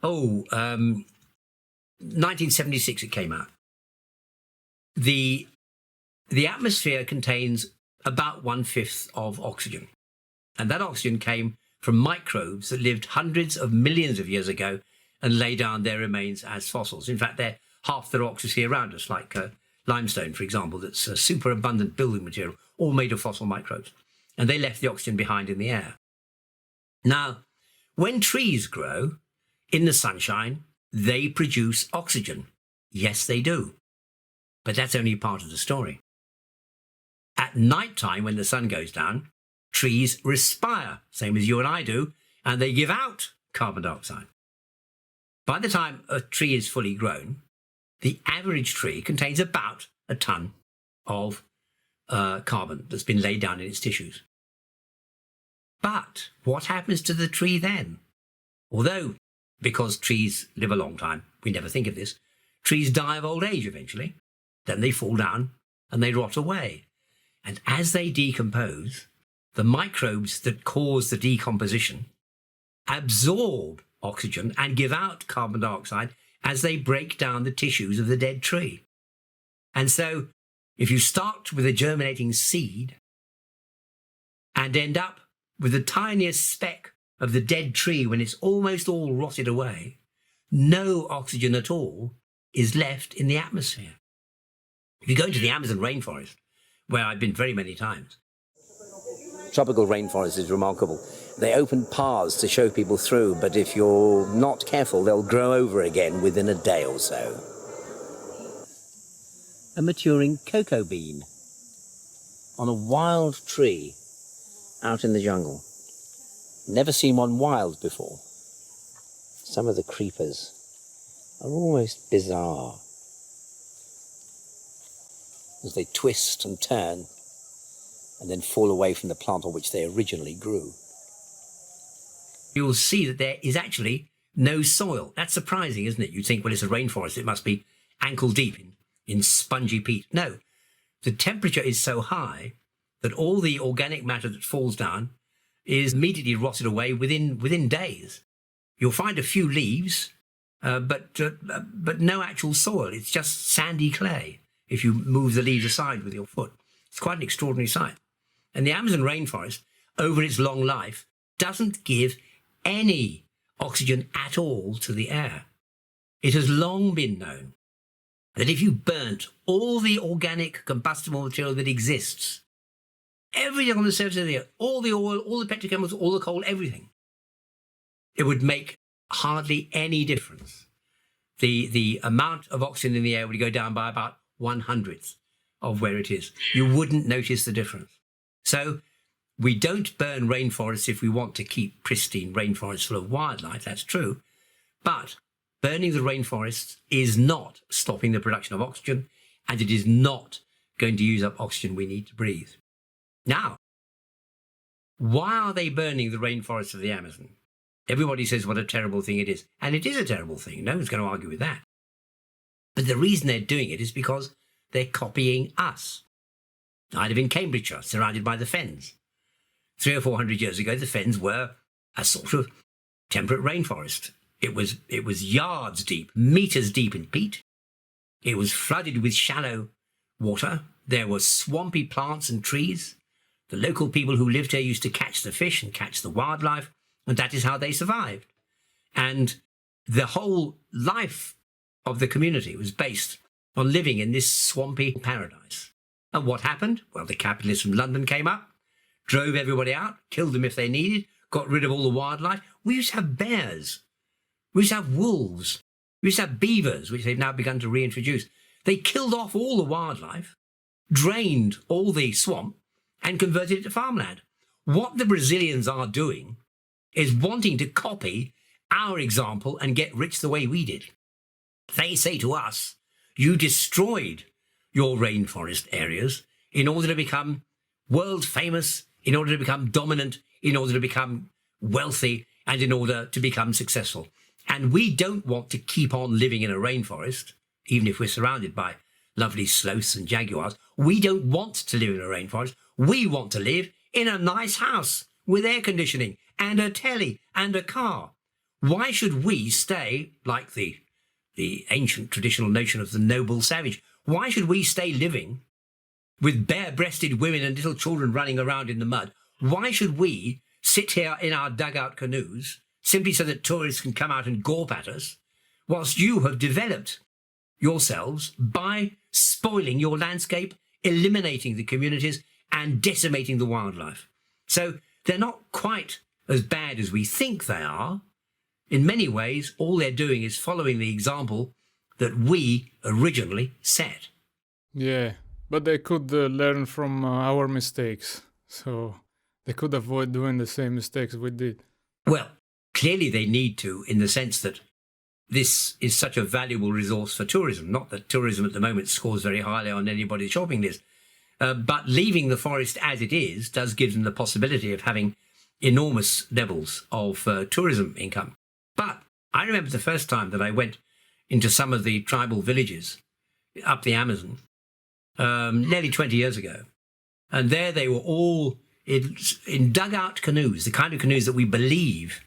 [SPEAKER 2] 1976 it came out. The atmosphere contains about 1/5 of oxygen. And that oxygen came from microbes that lived hundreds of millions of years ago and lay down their remains as fossils. In fact, they're half the rocks you see around us, like limestone, for example, that's a super abundant building material, all made of fossil microbes. And they left the oxygen behind in the air. Now, when trees grow in the sunshine, they produce oxygen. Yes, they do. But that's only part of the story. At night time, when the sun goes down, trees respire, same as you and I do, and they give out carbon dioxide. By the time a tree is fully grown, the average tree contains about a ton of carbon that's been laid down in its tissues. But what happens to the tree then? Although, because trees live a long time, we never think of this, trees die of old age eventually. Then they fall down and they rot away. And as they decompose, the microbes that cause the decomposition absorb oxygen and give out carbon dioxide as they break down the tissues of the dead tree. And so, if you start with a germinating seed and end up with the tiniest speck of the dead tree when it's almost all rotted away, no oxygen at all is left in the atmosphere. If you go into the Amazon rainforest, where I've been very many times, tropical rainforest is remarkable. They open paths to show people through, but if you're not careful, they'll grow over again within a day or so. A maturing cocoa bean on a wild tree out in the jungle. Never seen one wild before. Some of the creepers are almost bizarre as they twist and turn and then fall away from the plant on which they originally grew. You'll see that there is actually no soil. That's surprising, isn't it? You'd think, well, it's a rainforest, it must be ankle deep in spongy peat. No, the temperature is so high that all the organic matter that falls down is immediately rotted away within days. You'll find a few leaves, but no actual soil. It's just sandy clay if you move the leaves aside with your foot. It's quite an extraordinary sight. And the Amazon rainforest, over its long life, doesn't give any oxygen at all to the air. It has long been known that if you burnt all the organic combustible material that exists, everything on the surface of the earth, all the oil, all the petrochemicals, all the coal, everything, it would make hardly any difference. The amount of oxygen in the air would go down by about 1/100th of where it is. You wouldn't notice the difference. So we don't burn rainforests if we want to keep pristine rainforests full of wildlife, that's true. But burning the rainforests is not stopping the production of oxygen, and it is not going to use up oxygen we need to breathe. Now, why are they burning the rainforests of the Amazon? Everybody says what a terrible thing it is. And it is a terrible thing. No one's going to argue with that. But the reason they're doing it is because they're copying us. I live in Cambridgeshire, surrounded by the Fens. 300 or 400 years ago, the Fens were a sort of temperate rainforest. It was yards deep, meters deep in peat. It was flooded with shallow water. There were swampy plants and trees. The local people who lived here used to catch the fish and catch the wildlife, and that is how they survived. And the whole life of the community was based on living in this swampy paradise. And what happened? Well, the capitalists from London came up, drove everybody out, killed them if they needed, got rid of all the wildlife. We used to have bears. We used to have wolves. We used to have beavers, which they've now begun to reintroduce. They killed off all the wildlife, drained all the swamp, and converted it to farmland. What the Brazilians are doing is wanting to copy our example and get rich the way we did. They say to us, you destroyed your rainforest areas in order to become world famous, in order to become dominant, in order to become wealthy, and in order to become successful. And we don't want to keep on living in a rainforest, even if we're surrounded by lovely sloths and jaguars. We don't want to live in a rainforest. We want to live in a nice house with air conditioning and a telly and a car. Why should we stay like the ancient traditional notion of the noble savage? Why should we stay living with bare-breasted women and little children running around in the mud? Why should we sit here in our dugout canoes simply so that tourists can come out and gawp at us, whilst you have developed yourselves by spoiling your landscape, eliminating the communities, and decimating the wildlife? So they're not quite as bad as we think they are. In many ways, all they're doing is following the example that we originally set.
[SPEAKER 1] Yeah, but they could learn from our mistakes, so they could avoid doing the same mistakes we did.
[SPEAKER 2] Well, clearly they need to, in the sense that this is such a valuable resource for tourism. Not that tourism at the moment scores very highly on anybody's shopping list, but leaving the forest as it is does give them the possibility of having enormous levels of tourism income. But I remember the first time that I went into some of the tribal villages up the Amazon, nearly 20 years ago. And there they were all in dugout canoes, the kind of canoes that we believe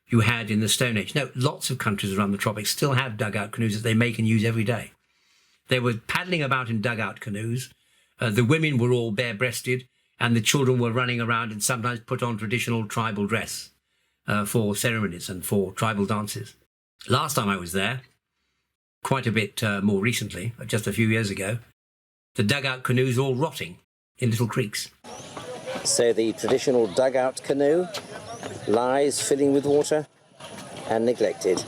[SPEAKER 2] you had in the Stone Age. No, lots of countries around the tropics still have dugout canoes that they make and use every day. They were paddling about in dugout canoes. The women were all bare-breasted, and the children were running around and sometimes put on traditional tribal dress for ceremonies and for tribal dances. Last time I was there, quite a bit more recently, just a few years ago, the dugout canoes were all rotting in little creeks.
[SPEAKER 5] So the traditional dugout canoe lies filling with water and neglected.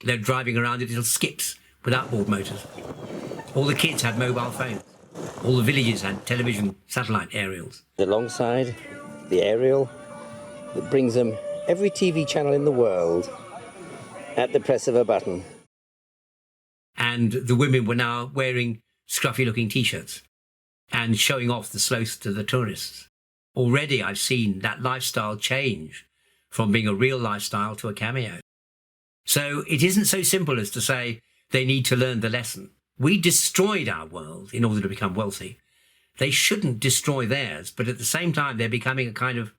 [SPEAKER 2] They're driving around in little skips with outboard motors. All the kids had mobile phones. All the villages had television satellite aerials.
[SPEAKER 5] Alongside the aerial that brings them every TV channel in the world at the press of a button.
[SPEAKER 2] And the women were now wearing scruffy-looking T-shirts and showing off the sloths to the tourists. Already I've seen that lifestyle change from being a real lifestyle to a cameo. So it isn't so simple as to say they need to learn the lesson. We destroyed our world in order to become wealthy. They shouldn't destroy theirs, but at the same time they're becoming a kind of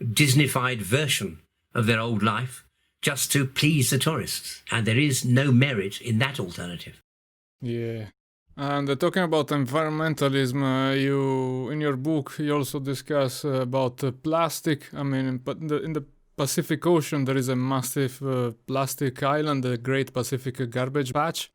[SPEAKER 2] Disneyfied version of their old life just to please the tourists. And there is no merit in that alternative.
[SPEAKER 1] Yeah. And talking about environmentalism, you in your book you also discuss about plastic. I mean, in the Pacific Ocean there is a massive plastic island, the Great Pacific Garbage Patch,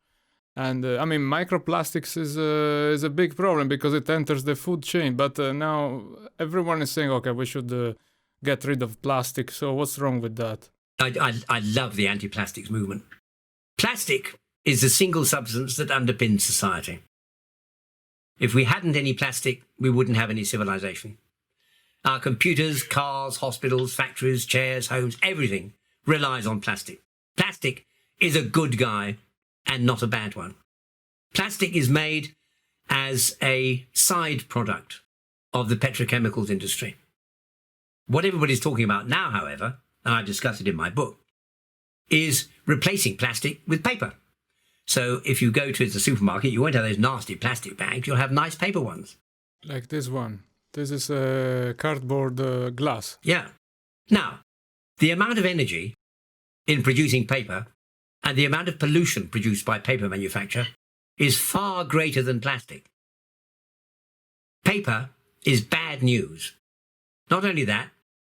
[SPEAKER 1] and I mean microplastics is a big problem because it enters the food chain. But now everyone is saying, okay, we should get rid of plastic. So what's wrong with that?
[SPEAKER 2] I love the anti-plastics movement. Plastic is the single substance that underpins society. If we hadn't any plastic, we wouldn't have any civilization. Our computers, cars, hospitals, factories, chairs, homes, everything relies on plastic. Plastic is a good guy and not a bad one. Plastic is made as a side product of the petrochemicals industry. What everybody's talking about now, however, and I discuss it in my book, is replacing plastic with paper. So if you go to the supermarket, you won't have those nasty plastic bags, you'll have nice paper ones.
[SPEAKER 1] Like this one. This is a cardboard glass.
[SPEAKER 2] Yeah. Now, the amount of energy in producing paper and the amount of pollution produced by paper manufacture is far greater than plastic. Paper is bad news. Not only that,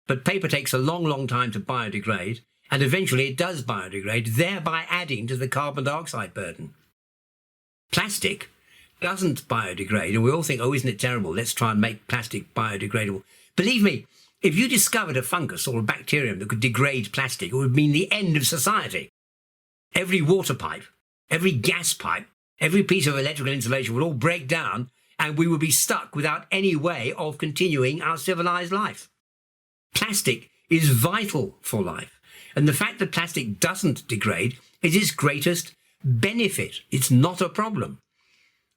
[SPEAKER 2] but paper takes a long, long time to biodegrade, and eventually it does biodegrade, thereby adding to the carbon dioxide burden. Plastic doesn't biodegrade, and we all think, oh, isn't it terrible? Let's try and make plastic biodegradable. Believe me, if you discovered a fungus or a bacterium that could degrade plastic, it would mean the end of society. Every water pipe, every gas pipe, every piece of electrical insulation would all break down, and we would be stuck without any way of continuing our civilized life. Plastic is vital for life. And the fact that plastic doesn't degrade is its greatest benefit. It's not a problem.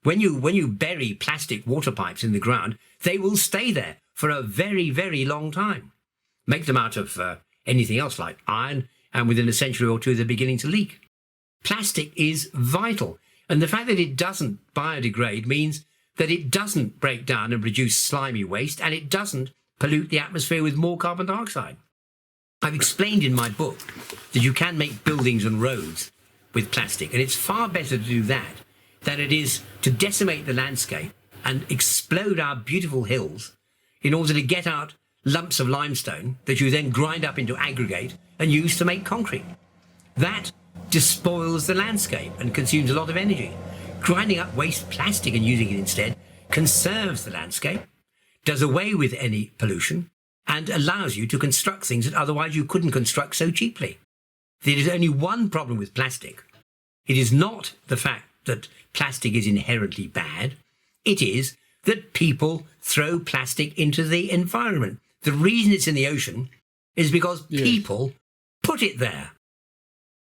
[SPEAKER 2] When you bury plastic water pipes in the ground, they will stay there for a very, very long time. Make them out of anything else like iron, and within a century or two, they're beginning to leak. Plastic is vital. And the fact that it doesn't biodegrade means that it doesn't break down and produce slimy waste, and it doesn't pollute the atmosphere with more carbon dioxide. I've explained in my book that you can make buildings and roads with plastic, and it's far better to do that than it is to decimate the landscape and explode our beautiful hills in order to get out lumps of limestone that you then grind up into aggregate and use to make concrete. That despoils the landscape and consumes a lot of energy. Grinding up waste plastic and using it instead conserves the landscape, does away with any pollution, and allows you to construct things that otherwise you couldn't construct so cheaply. There is only one problem with plastic. It is not the fact that plastic is inherently bad. It is that people throw plastic into the environment. The reason it's in the ocean is because people put it there.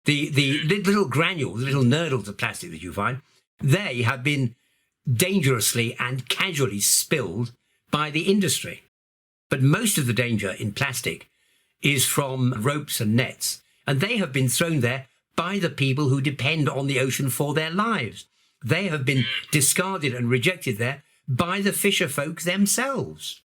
[SPEAKER 2] The little granules, the little nurdles of plastic that you find, they have been dangerously and casually spilled by the industry. But most of the danger in plastic is from ropes and nets, and they have been thrown there by the people who depend on the ocean for their lives. They have been discarded and rejected there by the fisher folk themselves.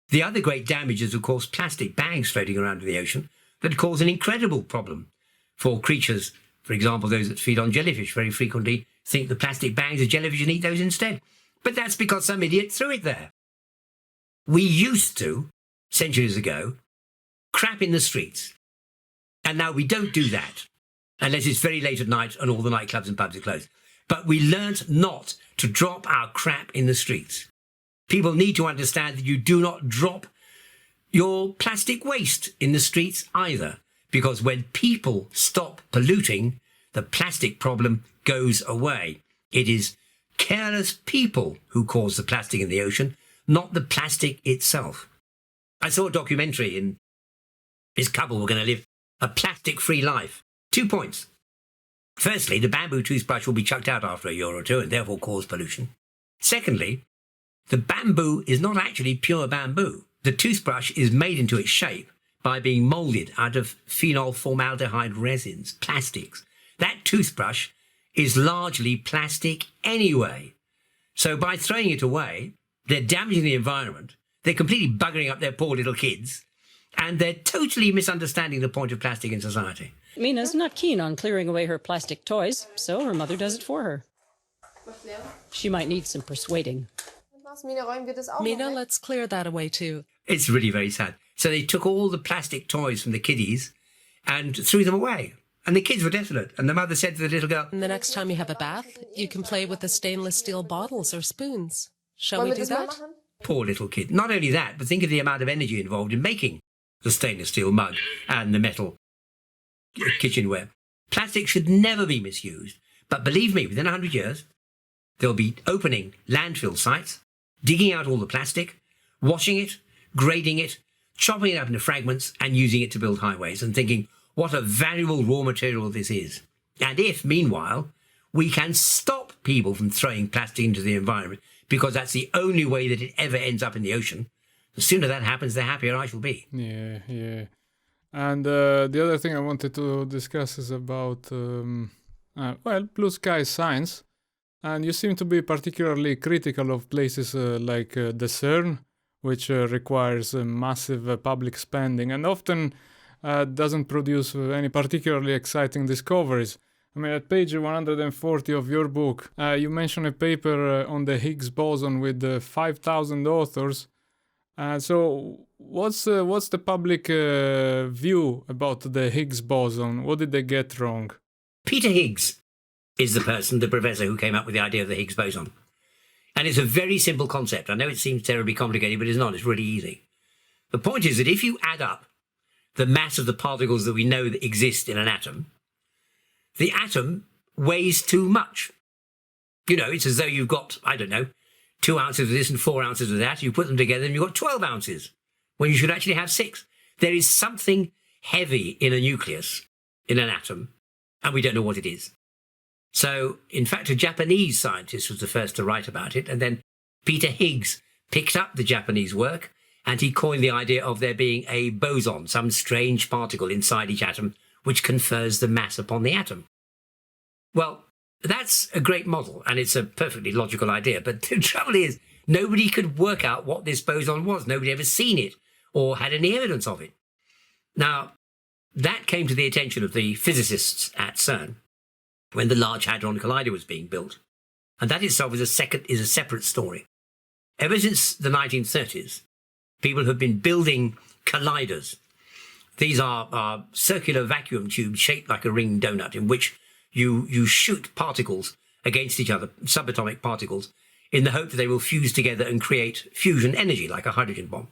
[SPEAKER 2] The other great damage is, of course, plastic bags floating around in the ocean that cause an incredible problem for creatures. For example, those that feed on jellyfish very frequently think the plastic bags are jellyfish and eat those instead. But that's because some idiot threw it there. We used to, centuries ago, crap in the streets. And now we don't do that, unless it's very late at night and all the nightclubs and pubs are closed. But we learnt not to drop our crap in the streets. People need to understand that you do not drop your plastic waste in the streets either, because when people stop polluting, the plastic problem goes away. It is careless people who cause the plastic in the ocean, not the plastic itself. I saw a documentary, and this couple were going to live a plastic-free life. 2 points. Firstly, the bamboo toothbrush will be chucked out after a year or two and therefore cause pollution. Secondly, the bamboo is not actually pure bamboo. The toothbrush is made into its shape by being moulded out of phenol formaldehyde resins, plastics. That toothbrush is largely plastic anyway. So by throwing it away, they're damaging the environment, they're completely buggering up their poor little kids, and they're totally misunderstanding the point of plastic in society.
[SPEAKER 6] Mina's not keen on clearing away her plastic toys, so her mother does it for her. She might need some persuading.
[SPEAKER 7] Mina, let's clear that away too.
[SPEAKER 2] It's really very sad. So they took all the plastic toys from the kiddies and threw them away. And the kids were desolate. And the mother said to the little girl,
[SPEAKER 7] And the next time you have a bath, you can play with the stainless steel bottles or spoons. Shall we do that?
[SPEAKER 2] Poor little kid. Not only that, but think of the amount of energy involved in making the stainless steel mug and the metal kitchenware. Plastic should never be misused. But believe me, within 100 years, they'll be opening landfill sites, digging out all the plastic, washing it, grading it, chopping it up into fragments and using it to build highways, and thinking, what a valuable raw material this is. And if, meanwhile, we can stop people from throwing plastic into the environment, because that's the only way that it ever ends up in the ocean, the sooner that happens, the happier I shall be.
[SPEAKER 1] Yeah. And the other thing I wanted to discuss is about, blue sky science. And you seem to be particularly critical of places like the CERN, which requires massive public spending and often doesn't produce any particularly exciting discoveries. I mean, at page 140 of your book, you mention a paper on the Higgs boson with 5,000 authors. So what's the public view about the Higgs boson? What did they get wrong?
[SPEAKER 2] Peter Higgs is the professor who came up with the idea of the Higgs boson. And it's a very simple concept. I know it seems terribly complicated, but it's not. It's really easy. The point is that if you add up the mass of the particles that we know that exist in an atom, the atom weighs too much. You know, it's as though you've got, 2 ounces of this and 4 ounces of that. You put them together and you've got 12 ounces, when you should actually have 6. There is something heavy in a nucleus, in an atom, and we don't know what it is. So, in fact, a Japanese scientist was the first to write about it, and then Peter Higgs picked up the Japanese work, and he coined the idea of there being a boson, some strange particle inside each atom, which confers the mass upon the atom. Well, that's a great model, and it's a perfectly logical idea, but the trouble is, nobody could work out what this boson was. Nobody ever seen it, or had any evidence of it. Now, that came to the attention of the physicists at CERN, when the Large Hadron Collider was being built. And that itself is a separate story. Ever since the 1930s, people have been building colliders. These are circular vacuum tubes shaped like a ring donut, in which you shoot particles against each other, subatomic particles, in the hope that they will fuse together and create fusion energy, like a hydrogen bomb.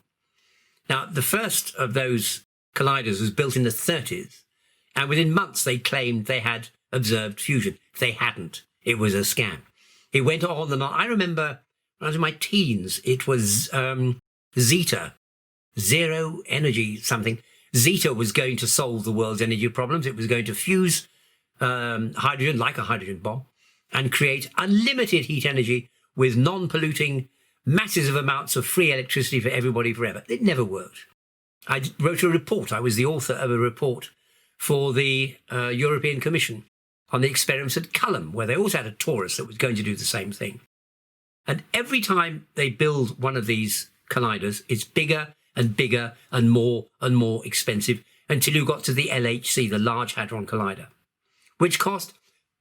[SPEAKER 2] Now, the first of those colliders was built in the 30s, and within months they claimed they had observed fusion. They hadn't. It was a scam. It went on and on. I remember when I was in my teens, it was Zeta, zero energy something. Zeta was going to solve the world's energy problems. It was going to fuse hydrogen, like a hydrogen bomb, and create unlimited heat energy with non-polluting massive amounts of free electricity for everybody forever. It never worked. I wrote a report. I was the author of a report for the European Commission on the experiments at Culham, where they also had a torus that was going to do the same thing. And every time they build one of these colliders, it's bigger and bigger and more expensive, until you got to the LHC, the Large Hadron Collider, which cost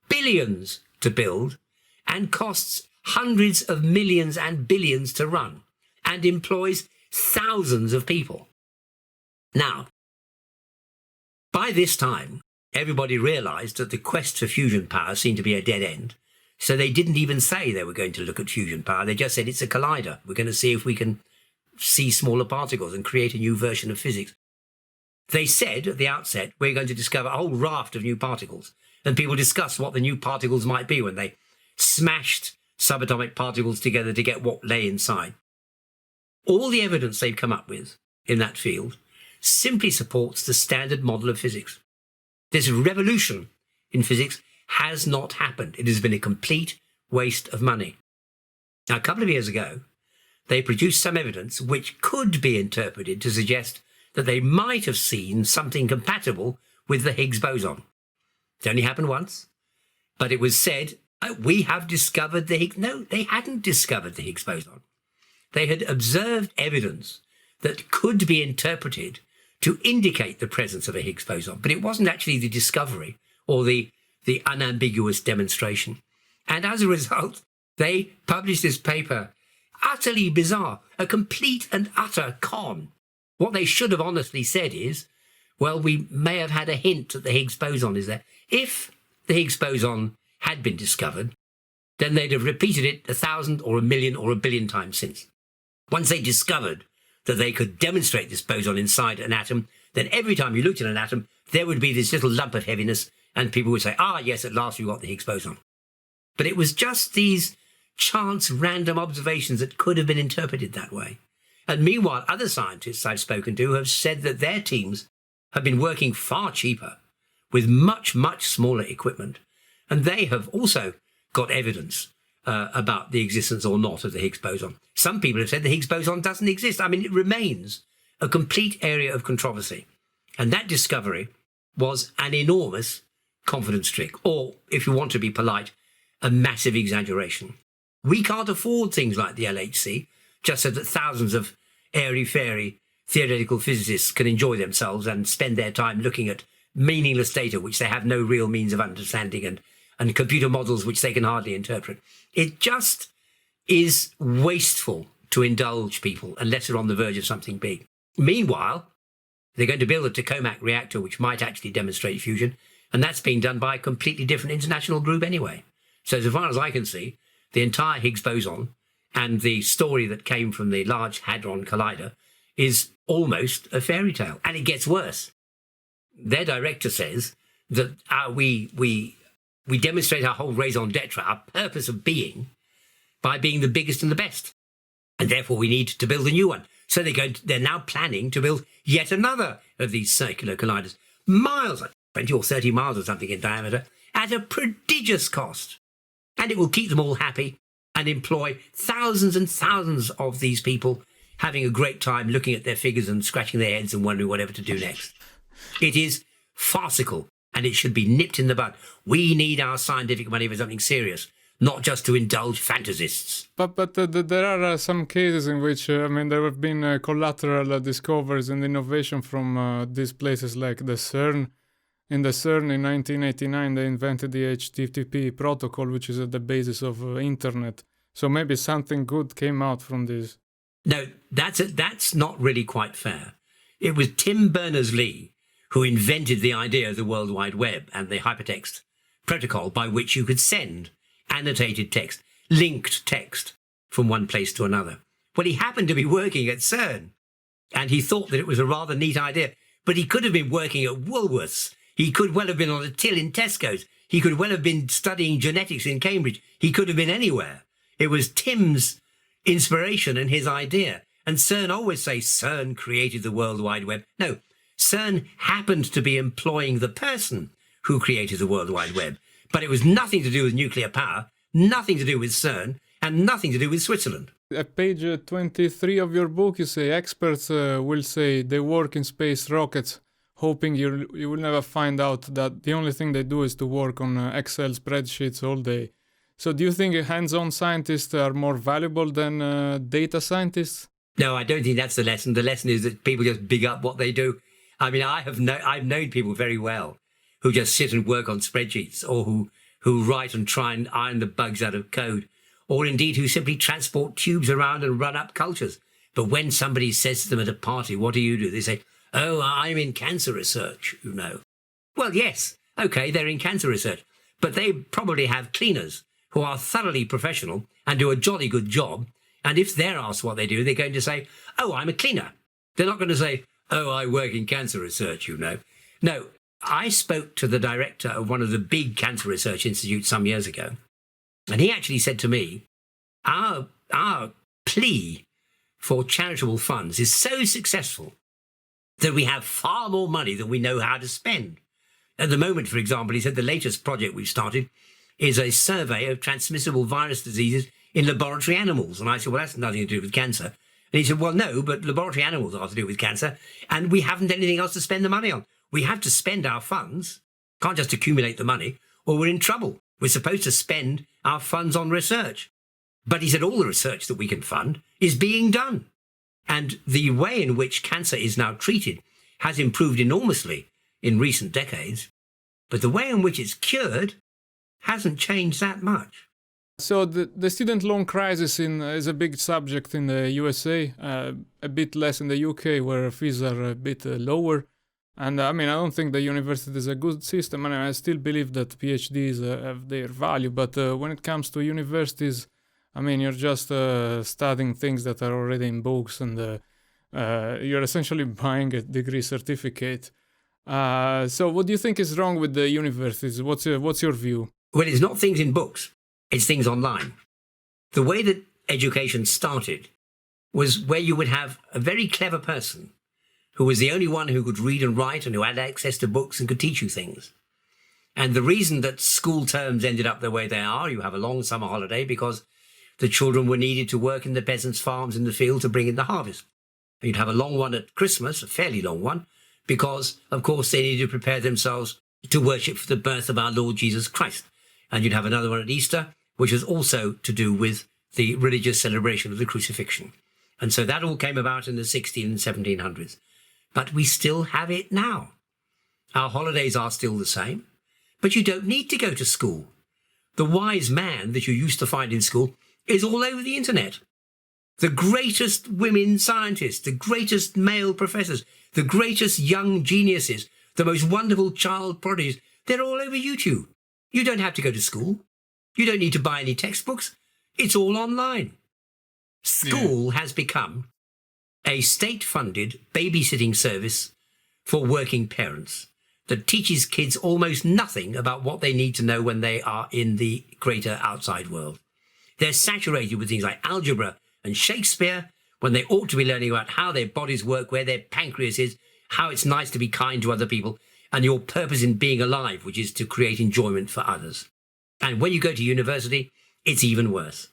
[SPEAKER 2] billions to build and costs hundreds of millions and billions to run, and employs thousands of people. Now, by this time, everybody realized that the quest for fusion power seemed to be a dead end. So they didn't even say they were going to look at fusion power. They just said it's a collider. We're going to see if we can see smaller particles and create a new version of physics. They said at the outset, we're going to discover a whole raft of new particles. And people discussed what the new particles might be when they smashed subatomic particles together to get what lay inside. All the evidence they've come up with in that field simply supports the standard model of physics. This revolution in physics has not happened. It has been a complete waste of money. Now, a couple of years ago, they produced some evidence which could be interpreted to suggest that they might have seen something compatible with the Higgs boson. It only happened once, but it was said, oh, we have discovered the Higgs. No, they hadn't discovered the Higgs boson. They had observed evidence that could be interpreted to indicate the presence of a Higgs boson, but it wasn't actually the discovery or the unambiguous demonstration. And as a result, they published this paper, utterly bizarre, a complete and utter con. What they should have honestly said is, well, we may have had a hint that the Higgs boson is there. If the Higgs boson had been discovered, then they'd have repeated it 1,000 or 1,000,000 or 1,000,000,000 times since. Once they discovered that they could demonstrate this boson inside an atom, then every time you looked at an atom, there would be this little lump of heaviness, and people would say, ah, yes, at last we got the Higgs boson. But it was just these chance, random observations that could have been interpreted that way. And meanwhile, other scientists I've spoken to have said that their teams have been working far cheaper with much, much smaller equipment. And they have also got evidence about the existence or not of the Higgs boson. Some people have said the Higgs boson doesn't exist. I mean, it remains a complete area of controversy. And that discovery was an enormous confidence trick, or, if you want to be polite, a massive exaggeration. We can't afford things like the LHC, just so that thousands of airy-fairy theoretical physicists can enjoy themselves and spend their time looking at meaningless data which they have no real means of understanding and computer models which they can hardly interpret. It just is wasteful to indulge people unless they're on the verge of something big. Meanwhile, they're going to build a tokamak reactor which might actually demonstrate fusion, and that's being done by a completely different international group anyway. So as far as I can see, the entire Higgs boson and the story that came from the Large Hadron Collider is almost a fairy tale. And it gets worse. Their director says that we demonstrate our whole raison d'etre, our purpose of being, by being the biggest and the best. And therefore we need to build a new one. So they're now planning to build yet another of these circular colliders, miles, like 20 or 30 miles or something in diameter, at a prodigious cost. And it will keep them all happy and employ thousands and thousands of these people having a great time looking at their figures and scratching their heads and wondering whatever to do next. It is farcical, and it should be nipped in the bud. We need our scientific money for something serious, not just to indulge fantasists.
[SPEAKER 1] But there are some cases in which, there have been collateral discoveries and innovation from these places like the CERN. In the CERN in 1989, they invented the HTTP protocol, which is at the basis of internet. So maybe something good came out from this.
[SPEAKER 2] No, that's not really quite fair. It was Tim Berners-Lee who invented the idea of the World Wide Web and the hypertext protocol by which you could send annotated text, linked text from one place to another. Well, he happened to be working at CERN, and he thought that it was a rather neat idea, but he could have been working at Woolworths. He could well have been on a till in Tesco's. He could well have been studying genetics in Cambridge. He could have been anywhere. It was Tim's inspiration and his idea. And CERN always say CERN created the World Wide Web. No, CERN happened to be employing the person who created the World Wide Web. But it was nothing to do with nuclear power, nothing to do with CERN, and nothing to do with Switzerland.
[SPEAKER 1] At page 23 of your book, you say experts will say they work in space rockets, hoping you will never find out that the only thing they do is to work on Excel spreadsheets all day. So do you think hands-on scientists are more valuable than data scientists?
[SPEAKER 2] No, I don't think that's the lesson. The lesson is that people just big up what they do. I mean, I've known people very well who just sit and work on spreadsheets, or who write and try and iron the bugs out of code, or indeed who simply transport tubes around and run up cultures. But when somebody says to them at a party, what do? They say, oh, I'm in cancer research, you know. Well, yes, okay, they're in cancer research, but they probably have cleaners who are thoroughly professional and do a jolly good job. And if they're asked what they do, they're going to say, oh, I'm a cleaner. They're not going to say, oh, I work in cancer research, you know. No, I spoke to the director of one of the big cancer research institutes some years ago, and he actually said to me, our plea for charitable funds is so successful that we have far more money than we know how to spend. At the moment, for example, he said the latest project we've started is a survey of transmissible virus diseases in laboratory animals. And I said, well, that's nothing to do with cancer. And he said, well, no, but laboratory animals are to do with cancer, and we haven't anything else to spend the money on. We have to spend our funds, can't just accumulate the money, or we're in trouble. We're supposed to spend our funds on research. But he said all the research that we can fund is being done. And the way in which cancer is now treated has improved enormously in recent decades, but the way in which it's cured hasn't changed that much.
[SPEAKER 1] So the student loan crisis is a big subject in the USA, a bit less in the UK, where fees are a bit lower. And I mean, I don't think the university is a good system, and I still believe that PhDs have their value. But when it comes to universities, I mean, you're just studying things that are already in books, and you're essentially buying a degree certificate. So what do you think is wrong with the universities? What's your view?
[SPEAKER 2] Well, it's not things in books. It's things online. The way that education started was where you would have a very clever person who was the only one who could read and write and who had access to books and could teach you things. And the reason that school terms ended up the way they are, you have a long summer holiday because the children were needed to work in the peasants' farms in the field to bring in the harvest. And you'd have a long one at Christmas, a fairly long one, because, of course, they needed to prepare themselves to worship for the birth of our Lord Jesus Christ. And you'd have another one at Easter, which was also to do with the religious celebration of the crucifixion. And so that all came about in the 1600s and 1700s. But we still have it now. Our holidays are still the same, but you don't need to go to school. The wise man that you used to find in school is all over the internet. The greatest women scientists, the greatest male professors, the greatest young geniuses, the most wonderful child prodigies, they're all over YouTube. You don't have to go to school. You don't need to buy any textbooks. It's all online. School has become a state-funded babysitting service for working parents that teaches kids almost nothing about what they need to know when they are in the greater outside world. They're saturated with things like algebra and Shakespeare when they ought to be learning about how their bodies work, where their pancreas is, how it's nice to be kind to other people, and your purpose in being alive, which is to create enjoyment for others. And when you go to university, it's even worse.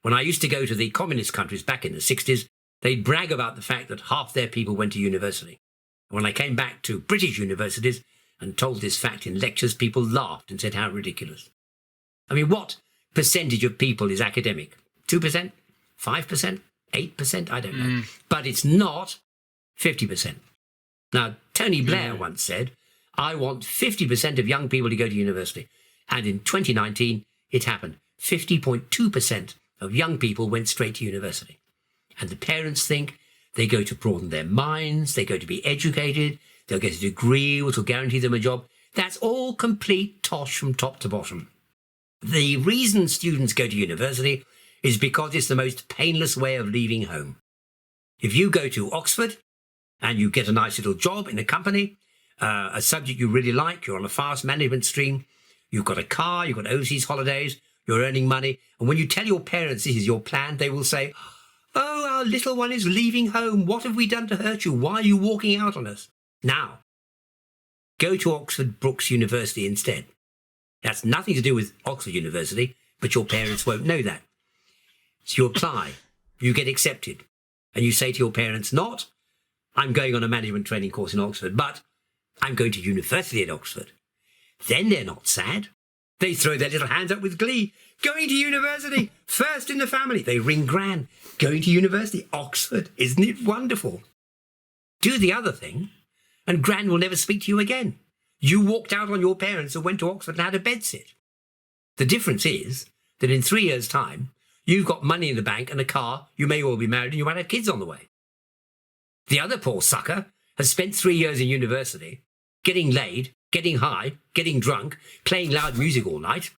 [SPEAKER 2] When I used to go to the communist countries back in the 60s, they'd brag about the fact that half their people went to university. When I came back to British universities and told this fact in lectures, people laughed and said how ridiculous. I mean, what percentage of people is academic? 2%? 5%? 8%? I don't know. But it's not 50%. Now, Tony Blair once said, I want 50% of young people to go to university. And in 2019, it happened. 50.2% of young people went straight to university. And the parents think they go to broaden their minds, they go to be educated, they'll get a degree which will guarantee them a job. That's all complete tosh from top to bottom. The reason students go to university is because it's the most painless way of leaving home. If you go to Oxford and you get a nice little job in a company, a subject you really like, you're on a fast management stream, you've got a car, you've got overseas holidays, you're earning money, and when you tell your parents this is your plan, they will say, oh, our little one is leaving home. What have we done to hurt you? Why are you walking out on us? Now, go to Oxford Brookes University instead. That's nothing to do with Oxford University, but your parents won't know that. So you apply, you get accepted, and you say to your parents, not, I'm going on a management training course in Oxford, but I'm going to university at Oxford. Then they're not sad. They throw their little hands up with glee. Going to university, first in the family. They ring Gran. Going to university, Oxford. Isn't it wonderful? Do the other thing, and Gran will never speak to you again. You walked out on your parents and went to Oxford and had a bedsit. The difference is that in 3 years' time, you've got money in the bank and a car, you may well be married, and you might have kids on the way. The other poor sucker has spent 3 years in university, getting laid, getting high, getting drunk, playing loud music all night,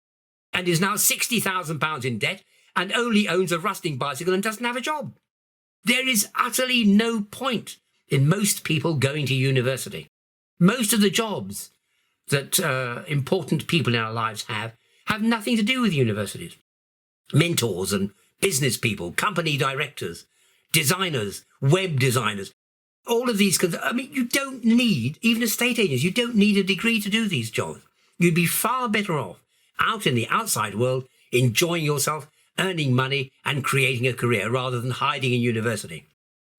[SPEAKER 2] and is now £60,000 in debt and only owns a rusting bicycle and doesn't have a job. There is utterly no point in most people going to university. Most of the jobs that important people in our lives have nothing to do with universities. Mentors and business people, company directors, designers, web designers, all of these. I mean, you don't need, even estate agents, you don't need a degree to do these jobs. You'd be far better off out in the outside world, enjoying yourself, earning money and creating a career rather than hiding in university.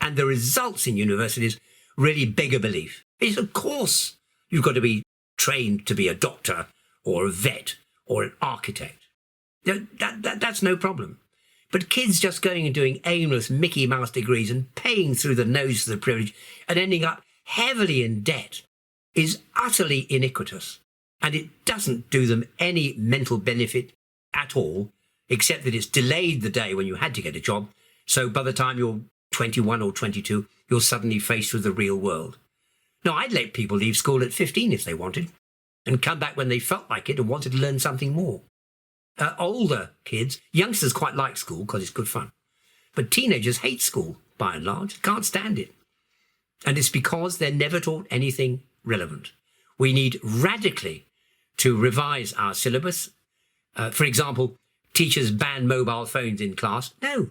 [SPEAKER 2] And the results in universities really beg a belief. It's, of course, you've got to be trained to be a doctor or a vet or an architect. That's no problem. But kids just going and doing aimless Mickey Mouse degrees and paying through the nose for the privilege and ending up heavily in debt is utterly iniquitous. And it doesn't do them any mental benefit at all, except that it's delayed the day when you had to get a job. So by the time you're 21 or 22, you're suddenly faced with the real world. Now, I'd let people leave school at 15 if they wanted and come back when they felt like it and wanted to learn something more. Older kids, youngsters quite like school because it's good fun. But teenagers hate school, by and large, can't stand it. And it's because they're never taught anything relevant. We need radically to revise our syllabus. For example, teachers ban mobile phones in class. No.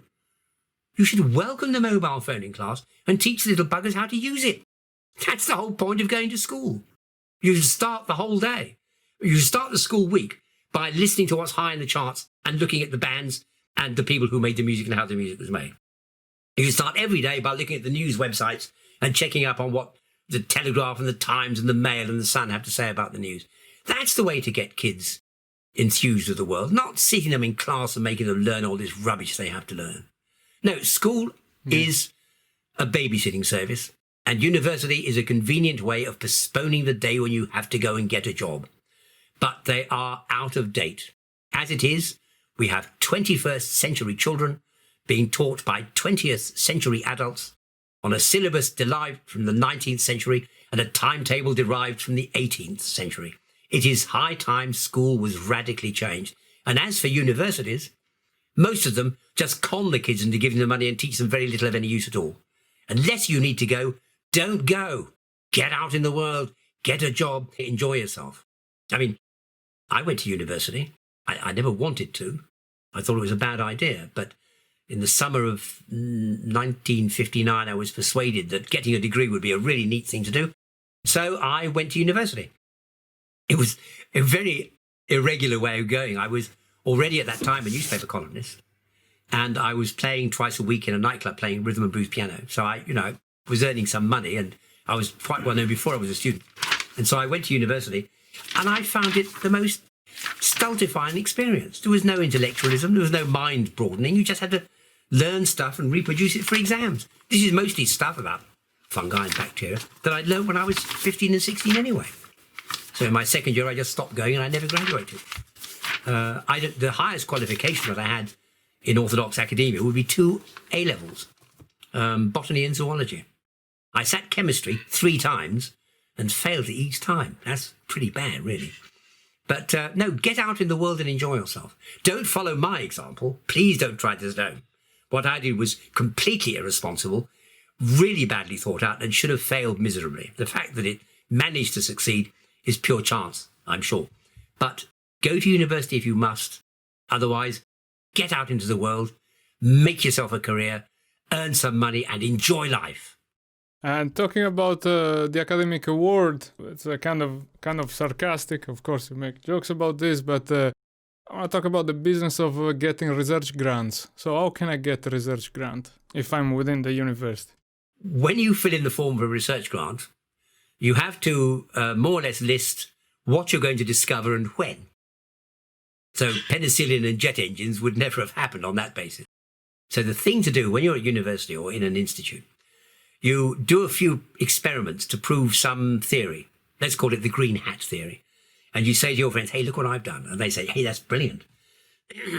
[SPEAKER 2] You should welcome the mobile phone in class and teach little buggers how to use it. That's the whole point of going to school. You should start the whole day. You should start the school week by listening to what's high in the charts and looking at the bands and the people who made the music and how the music was made. You should start every day by looking at the news websites and checking up on what the Telegraph and the Times and the Mail and the Sun have to say about the news. That's the way to get kids enthused with the world, not sitting them in class and making them learn all this rubbish they have to learn. No, school is a babysitting service, and university is a convenient way of postponing the day when you have to go and get a job. But they are out of date. As it is, we have 21st century children being taught by 20th century adults on a syllabus derived from the 19th century and a timetable derived from the 18th century. It is high time school was radically changed. And as for universities, most of them just con the kids into giving them money and teach them very little of any use at all. Unless you need to go, don't go. Get out in the world, get a job, enjoy yourself. I mean, I went to university. I never wanted to. I thought it was a bad idea. But in the summer of 1959, I was persuaded that getting a degree would be a really neat thing to do. So I went to university. It was a very irregular way of going. I was already at that time a newspaper columnist, and I was playing twice a week in a nightclub playing rhythm and blues piano. So I, was earning some money, and I was quite well known before I was a student. And so I went to university, and I found it the most stultifying experience. There was no intellectualism. There was no mind broadening. You just had to learn stuff and reproduce it for exams. This is mostly stuff about fungi and bacteria that I'd learned when I was 15 and 16 anyway. So in my second year, I just stopped going and I never graduated. The highest qualification that I had in orthodox academia would be 2 A-levels, botany and zoology. I sat chemistry 3 times and failed each time. That's pretty bad, really. But no, get out in the world and enjoy yourself. Don't follow my example. Please don't try this at home. What I did was completely irresponsible, really badly thought out, and should have failed miserably. The fact that it managed to succeed is pure chance, I'm sure. But go to university if you must. Otherwise, get out into the world, make yourself a career, earn some money, and enjoy life.
[SPEAKER 1] And talking about the academic world, it's a kind of sarcastic. Of course, you make jokes about this, but I want to talk about the business of getting research grants. So how can I get a research grant if I'm within the university?
[SPEAKER 2] When you fill in the form for a research grant, you have to more or less list what you're going to discover and when. So penicillin and jet engines would never have happened on that basis. So the thing to do when you're at university or in an institute, you do a few experiments to prove some theory. Let's call it the green hat theory. And you say to your friends, hey, look what I've done. And they say, hey, that's brilliant.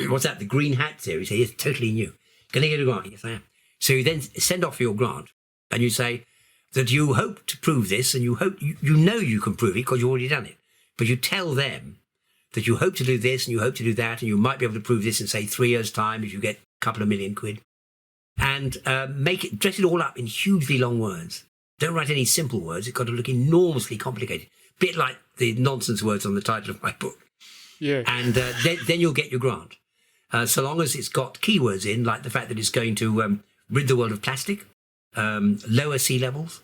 [SPEAKER 2] What's that? The green hat theory. You say, it's totally new. Can I get a grant? Yes, I am. So you then send off your grant and you say that you hope to prove this and you hope, you know you can prove it because you've already done it. But you tell them that you hope to do this and you hope to do that, and you might be able to prove this in, say, 3 years' time if you get a couple of million quid. And dress it all up in hugely long words. Don't write any simple words. It's got to look enormously complicated. Bit like the nonsense words on the title of my book.
[SPEAKER 1] Yeah.
[SPEAKER 2] And then you'll get your grant. So long as it's got keywords in, like the fact that it's going to rid the world of plastic, lower sea levels,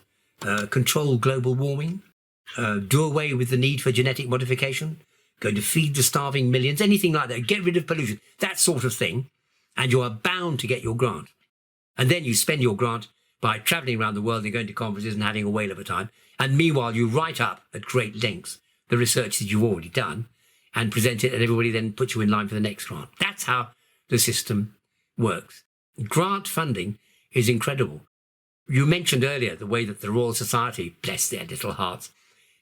[SPEAKER 2] control global warming, do away with the need for genetic modification, going to feed the starving millions, anything like that, get rid of pollution, that sort of thing, and you are bound to get your grant. And then you spend your grant by travelling around the world and going to conferences and having a whale of a time. And meanwhile, you write up at great lengths the research that you've already done and present it, and everybody then puts you in line for the next grant. That's how the system works. Grant funding is incredible. You mentioned earlier the way that the Royal Society, bless their little hearts,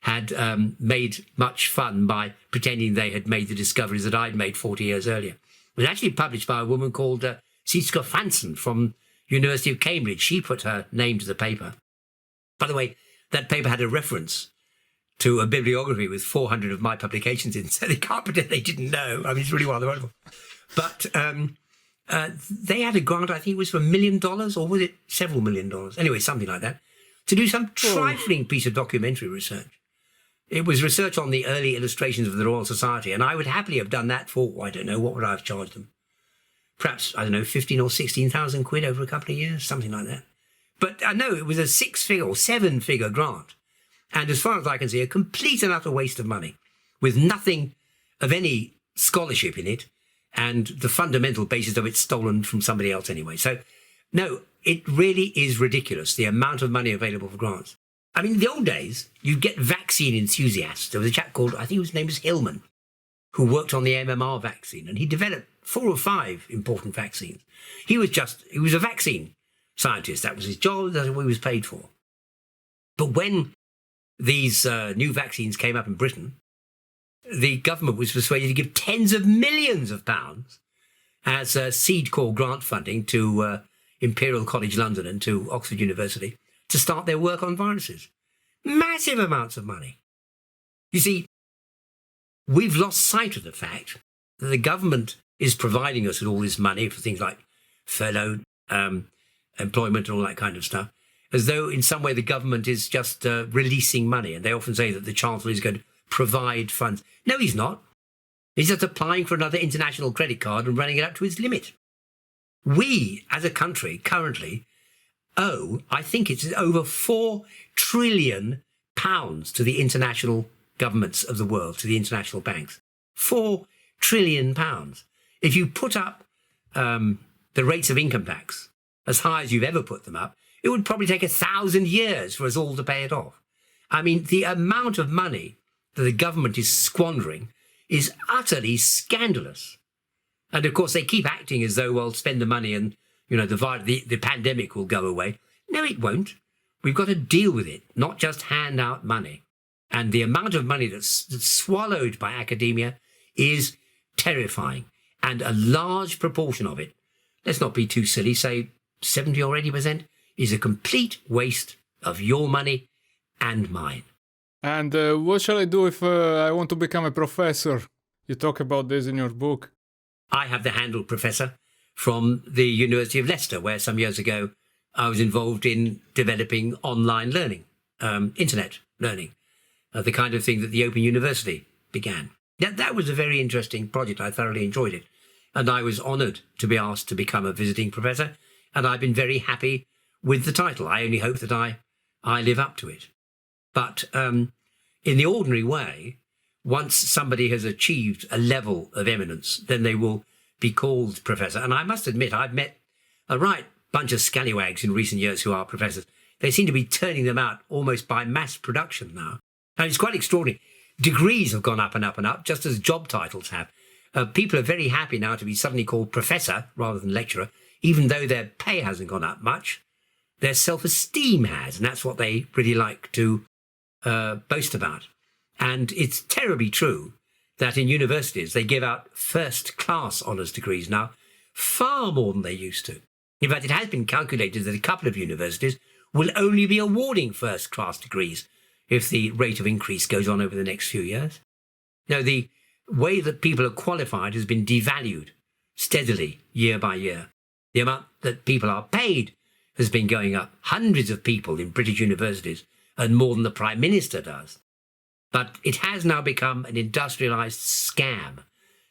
[SPEAKER 2] had made much fun by pretending they had made the discoveries that I'd made 40 years earlier. It was actually published by a woman called Sietske Fransen from University of Cambridge. She put her name to the paper. By the way, that paper had a reference to a bibliography with 400 of my publications in, so they can't pretend they didn't know. I mean, it's really rather wonderful. But they had a grant, I think it was for $1 million, or was it several $1 million? Anyway, something like that, to do some trifling piece of documentary research. It was research on the early illustrations of the Royal Society, and I would happily have done that for, I don't know, what would I have charged them? Perhaps, I don't know, 15 or 16,000 quid over a couple of years, something like that. But I know it was a 6-figure or 7-figure grant. And as far as I can see, a complete and utter waste of money with nothing of any scholarship in it, and the fundamental basis of it stolen from somebody else anyway. So, no, it really is ridiculous, the amount of money available for grants. I mean, in the old days, you'd get vaccine enthusiasts. There was a chap called, I think his name was Hillman, who worked on the MMR vaccine, and he developed 4 or 5 important vaccines. He was a vaccine scientist. That was his job. That's what he was paid for. But when these new vaccines came up in Britain, the government was persuaded to give tens of millions of pounds as seed call grant funding to Imperial College London and to Oxford University to start their work on viruses. Massive amounts of money. You see, we've lost sight of the fact that the government is providing us with all this money for things like furlough, employment and all that kind of stuff, as though in some way the government is just releasing money. And they often say that the Chancellor is going to provide funds. No, he's not. He's just applying for another international credit card and running it up to its limit. We, as a country, currently owe, I think it's over £4 trillion to the international governments of the world, to the international banks. £4 trillion. If you put up the rates of income tax as high as you've ever put them up, it would probably take 1,000 years for us all to pay it off. I mean, the amount of money that the government is squandering is utterly scandalous. And of course, they keep acting as though, well, spend the money and, you know, the pandemic will go away. No, it won't. We've got to deal with it, not just hand out money. And the amount of money that's swallowed by academia is terrifying. And a large proportion of it, let's not be too silly, say 70 or 80%, is a complete waste of your money and mine.
[SPEAKER 1] And what shall I do if I want to become a professor? You talk about this in your book.
[SPEAKER 2] I have the handle professor from the University of Leicester, where some years ago I was involved in developing online learning, internet learning, the kind of thing that the Open University began. That was a very interesting project. I thoroughly enjoyed it. And I was honoured to be asked to become a visiting professor. And I've been very happy with the title. I only hope that I live up to it. But in the ordinary way, once somebody has achieved a level of eminence, then they will be called professor. And I must admit, I've met a right bunch of scallywags in recent years who are professors. They seem to be turning them out almost by mass production now. And it's quite extraordinary. Degrees have gone up and up and up, just as job titles have. People are very happy now to be suddenly called professor rather than lecturer, even though their pay hasn't gone up much. Their self-esteem has, and that's what they really like to boast about. And it's terribly true that in universities they give out first-class honours degrees now, far more than they used to. In fact, it has been calculated that a couple of universities will only be awarding first-class degrees if the rate of increase goes on over the next few years. Now, way that people are qualified has been devalued steadily year by year. The amount that people are paid has been going up. Hundreds of people in British universities earn more than the Prime Minister does. But it has now become an industrialized scam.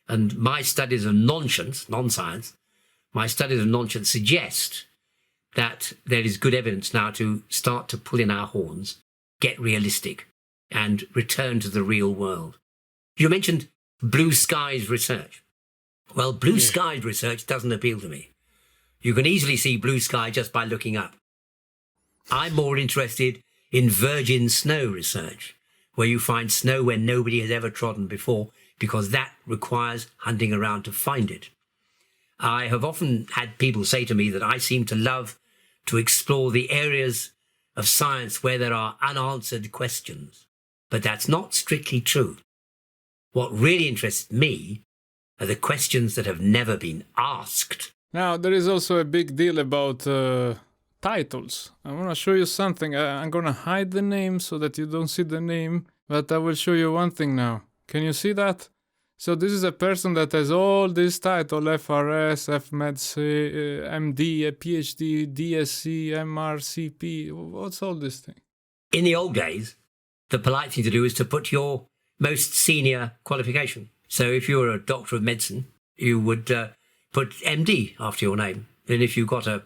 [SPEAKER 2] And my studies of non-science, my studies of nonsense suggest that there is good evidence now to start to pull in our horns, get realistic, and return to the real world. You mentioned blue skies research. Well, blue skies research doesn't appeal to me. You can easily see blue sky just by looking up. I'm more interested in virgin snow research, where you find snow where nobody has ever trodden before, because that requires hunting around to find it. I have often had people say to me that I seem to love to explore the areas of science where there are unanswered questions, but that's not strictly true. What really interests me are the questions that have never been asked.
[SPEAKER 1] Now, there is also a big deal about titles. I want to show you something. I'm going to hide the name so that you don't see the name, but I will show you one thing now. Can you see that? So this is a person that has all these titles: FRS, FMedC, MD, a PhD, DSc, MRCP. What's all this thing?
[SPEAKER 2] In the old days, the polite thing to do is to put your most senior qualification. So if you were a doctor of medicine, you would put MD after your name. And if you got a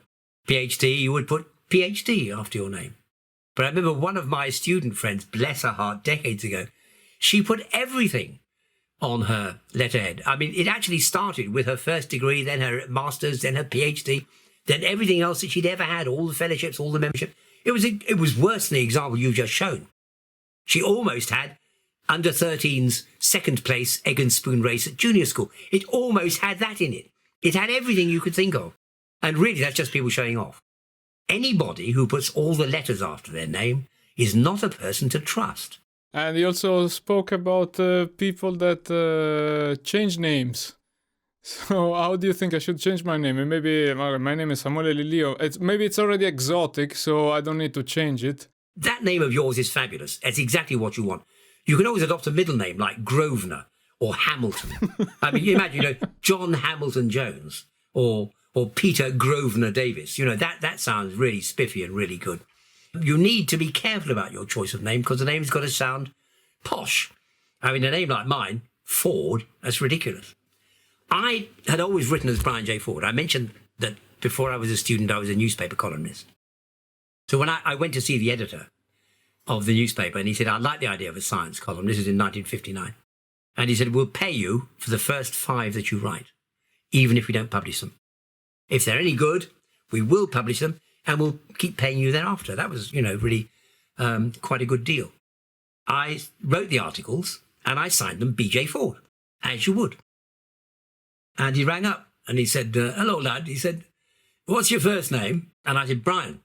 [SPEAKER 2] PhD, you would put PhD after your name. But I remember one of my student friends, bless her heart, decades ago, she put everything on her letterhead. I mean, it actually started with her first degree, then her master's, then her PhD, then everything else that she'd ever had, all the fellowships, all the membership. It was worse than the example you've just shown. She almost had under 13's second place egg and spoon race at junior school. It almost had that in it. It had everything you could think of. And really, that's just people showing off. Anybody who puts all the letters after their name is not a person to trust.
[SPEAKER 1] And he also spoke about people that change names. So how do you think I should change my name? And maybe my name is Samuele Lilio. Maybe it's already exotic, so I don't need to change it.
[SPEAKER 2] That name of yours is fabulous. It's exactly what you want. You can always adopt a middle name like Grosvenor or Hamilton. I mean, you imagine, John Hamilton Jones or Peter Grosvenor Davis. That sounds really spiffy and really good. You need to be careful about your choice of name because the name's got to sound posh. I mean, a name like mine, Ford, that's ridiculous. I had always written as Brian J. Ford. I mentioned that before I was a student, I was a newspaper columnist. So when I went to see the editor of the newspaper, and he said, I like the idea of a science column. This is in 1959. And he said, we'll pay you for the first 5 that you write, even if we don't publish them. If they're any good, we will publish them, and we'll keep paying you thereafter. That was, really quite a good deal. I wrote the articles, and I signed them B.J. Ford, as you would. And he rang up, and he said, hello, lad. He said, what's your first name? And I said, Brian.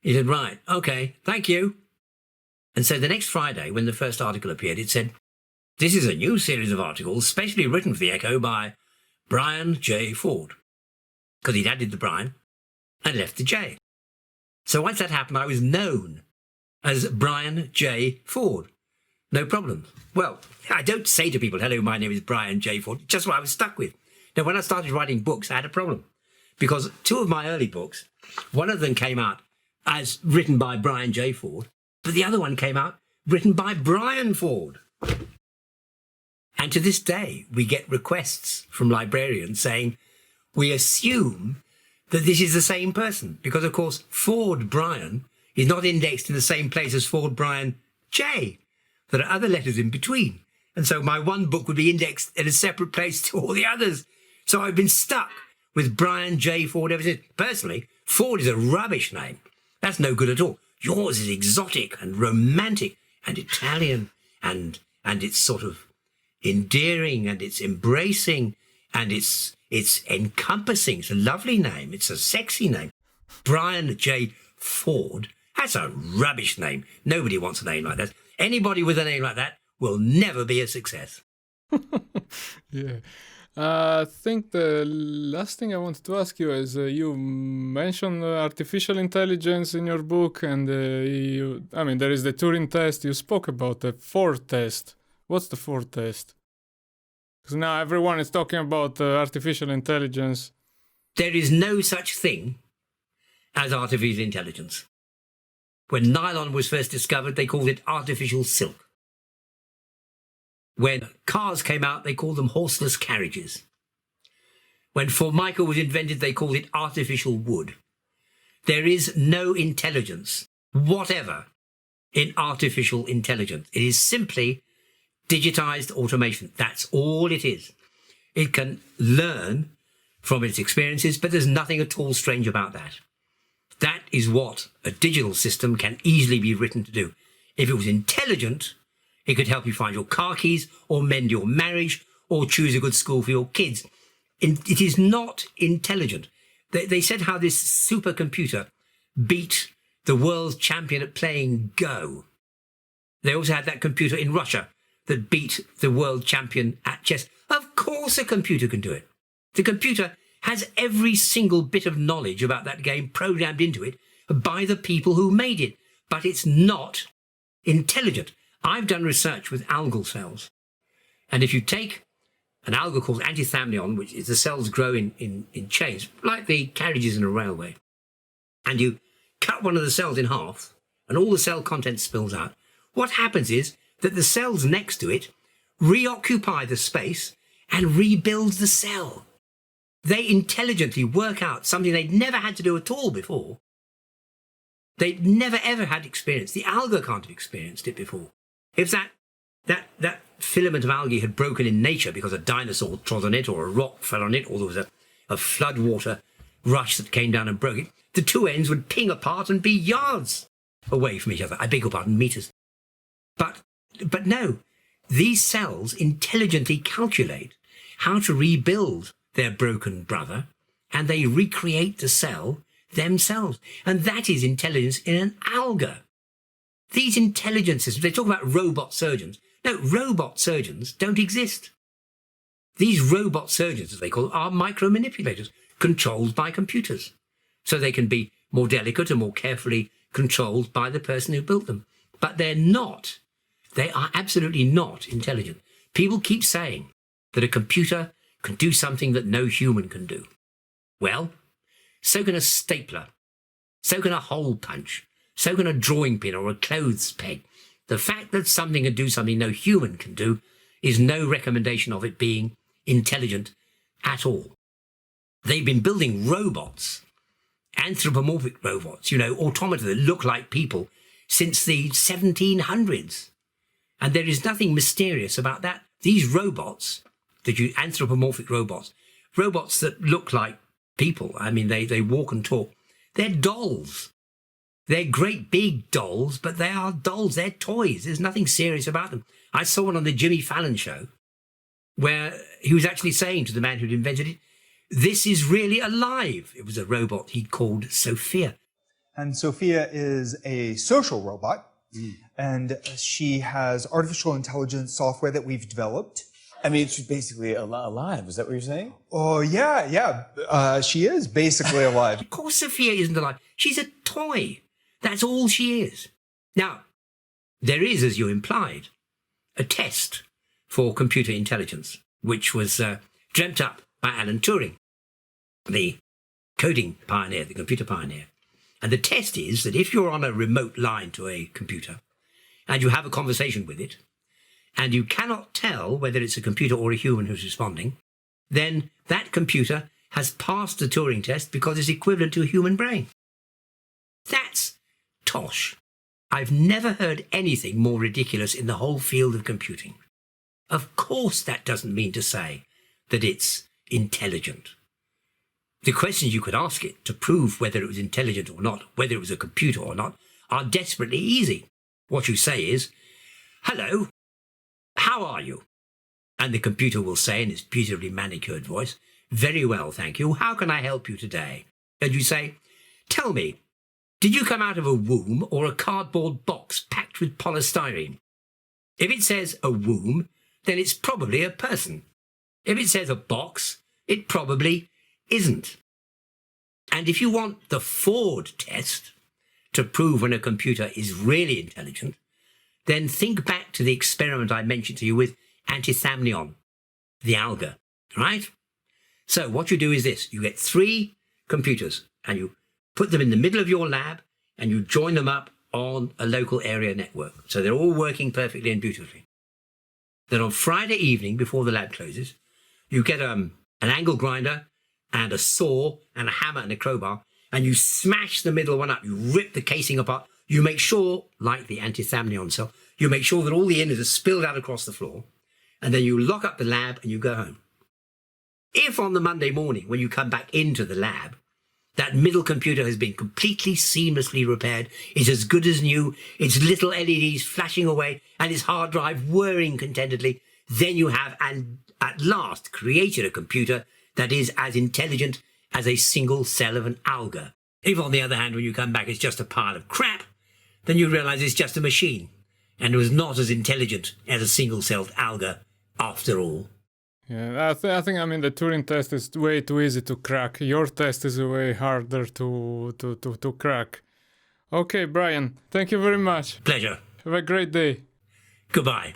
[SPEAKER 2] He said, right, okay, thank you. And so the next Friday, when the first article appeared, it said, this is a new series of articles specially written for the Echo by Brian J. Ford. Because he'd added the Brian and left the J. So once that happened, I was known as Brian J. Ford. No problem. Well, I don't say to people, hello, my name is Brian J. Ford. Just what I was stuck with. Now, when I started writing books, I had a problem. Because 2 of my early books, one of them came out as written by Brian J. Ford, but the other one came out written by Brian Ford. And to this day, we get requests from librarians saying, we assume that this is the same person. Because, of course, Ford Brian is not indexed in the same place as Ford Brian J. There are other letters in between. And so my one book would be indexed in a separate place to all the others. So I've been stuck with Brian J. Ford ever since. Personally, Ford is a rubbish name. That's no good at all. Yours is exotic and romantic and Italian and it's sort of endearing and it's embracing and it's encompassing. It's a lovely name. It's a sexy name. Brian J. Ford, that's a rubbish name. Nobody wants a name like that. Anybody with a name like that will never be a success.
[SPEAKER 1] Yeah. I think the last thing I wanted to ask you is you mentioned artificial intelligence in your book, and there is the Turing test. You spoke about the Ford test. What's the Ford test? Because now everyone is talking about artificial intelligence.
[SPEAKER 2] There is no such thing as artificial intelligence. When nylon was first discovered, they called it artificial silk. When cars came out, they called them horseless carriages. When Formica was invented, they called it artificial wood. There is no intelligence whatever in artificial intelligence. It is simply digitized automation. That's all it is. It can learn from its experiences, but there's nothing at all strange about that. That is what a digital system can easily be written to do. If it was intelligent, it could help you find your car keys or mend your marriage or choose a good school for your kids. It is not intelligent. They said how this supercomputer beat the world champion at playing Go. They also had that computer in Russia that beat the world champion at chess. Of course a computer can do it. The computer has every single bit of knowledge about that game programmed into it by the people who made it. But it's not intelligent. I've done research with algal cells. And if you take an alga called antithamnion, which is the cells grow in chains, like the carriages in a railway, and you cut one of the cells in half and all the cell content spills out, what happens is that the cells next to it reoccupy the space and rebuild the cell. They intelligently work out something they'd never had to do at all before. They'd never ever had experience. The alga can't have experienced it before. If that filament of algae had broken in nature because a dinosaur trod on it or a rock fell on it or there was a flood water rush that came down and broke it, the two ends would ping apart and be yards away from each other. I beg your pardon, meters. But no, these cells intelligently calculate how to rebuild their broken brother, and they recreate the cell themselves. And that is intelligence in an alga. These intelligences, they talk about robot surgeons. No, robot surgeons don't exist. These robot surgeons, as they call them, are micro-manipulators controlled by computers. So they can be more delicate and more carefully controlled by the person who built them. But they're not. They are absolutely not intelligent. People keep saying that a computer can do something that no human can do. Well, so can a stapler. So can a hole punch. So can a drawing pin or a clothes peg. The fact that something can do something no human can do is no recommendation of it being intelligent at all. They've been building robots, anthropomorphic robots, automata that look like people since the 1700s. And there is nothing mysterious about that. These robots, anthropomorphic robots that look like people, I mean, they walk and talk, they're dolls. They're great big dolls, but they are dolls. They're toys. There's nothing serious about them. I saw one on the Jimmy Fallon show where he was actually saying to the man who'd invented it, this is really alive. It was a robot he'd called Sophia.
[SPEAKER 8] And Sophia is a social robot, and she has artificial intelligence software that we've developed.
[SPEAKER 9] I mean, she's basically alive. Is that what you're saying?
[SPEAKER 8] Oh, yeah. She is basically alive.
[SPEAKER 2] Of course Sophia isn't alive. She's a toy. That's all she is. Now, there is, as you implied, a test for computer intelligence, which was dreamt up by Alan Turing, the coding pioneer, the computer pioneer. And the test is that if you're on a remote line to a computer and you have a conversation with it, and you cannot tell whether it's a computer or a human who's responding, then that computer has passed the Turing test because it's equivalent to a human brain. That's tosh. I've never heard anything more ridiculous in the whole field of computing. Of course that doesn't mean to say that it's intelligent. The questions you could ask it to prove whether it was intelligent or not, whether it was a computer or not, are desperately easy. What you say is, hello, how are you? And the computer will say in its beautifully manicured voice, very well, thank you. How can I help you today? And you say, tell me, did you come out of a womb or a cardboard box packed with polystyrene? If it says a womb, then it's probably a person. If it says a box, it probably isn't. And if you want the Ford test to prove when a computer is really intelligent, then think back to the experiment I mentioned to you with antithamnion. the alga, right? So what you do is this. You get 3 computers and you put them in the middle of your lab and you join them up on a local area network. So they're all working perfectly and beautifully. Then on Friday evening, before the lab closes, you get an angle grinder and a saw and a hammer and a crowbar, and you smash the middle one up. You rip the casing apart. You make sure, like the antithamnion cell, you make sure that all the innards are spilled out across the floor, and then you lock up the lab and you go home. If on the Monday morning, when you come back into the lab, that middle computer has been completely seamlessly repaired, it's as good as new, its little LEDs flashing away, and its hard drive whirring contentedly, then you have at last created a computer that is as intelligent as a single cell of an alga. If, on the other hand, when you come back, it's just a pile of crap, then you realize it's just a machine, and it was not as intelligent as a single-celled alga after all.
[SPEAKER 1] Yeah, I think the Turing test is way too easy to crack. Your test is way harder to crack. Okay, Brian, thank you very much.
[SPEAKER 2] Pleasure.
[SPEAKER 1] Have a great day.
[SPEAKER 2] Goodbye.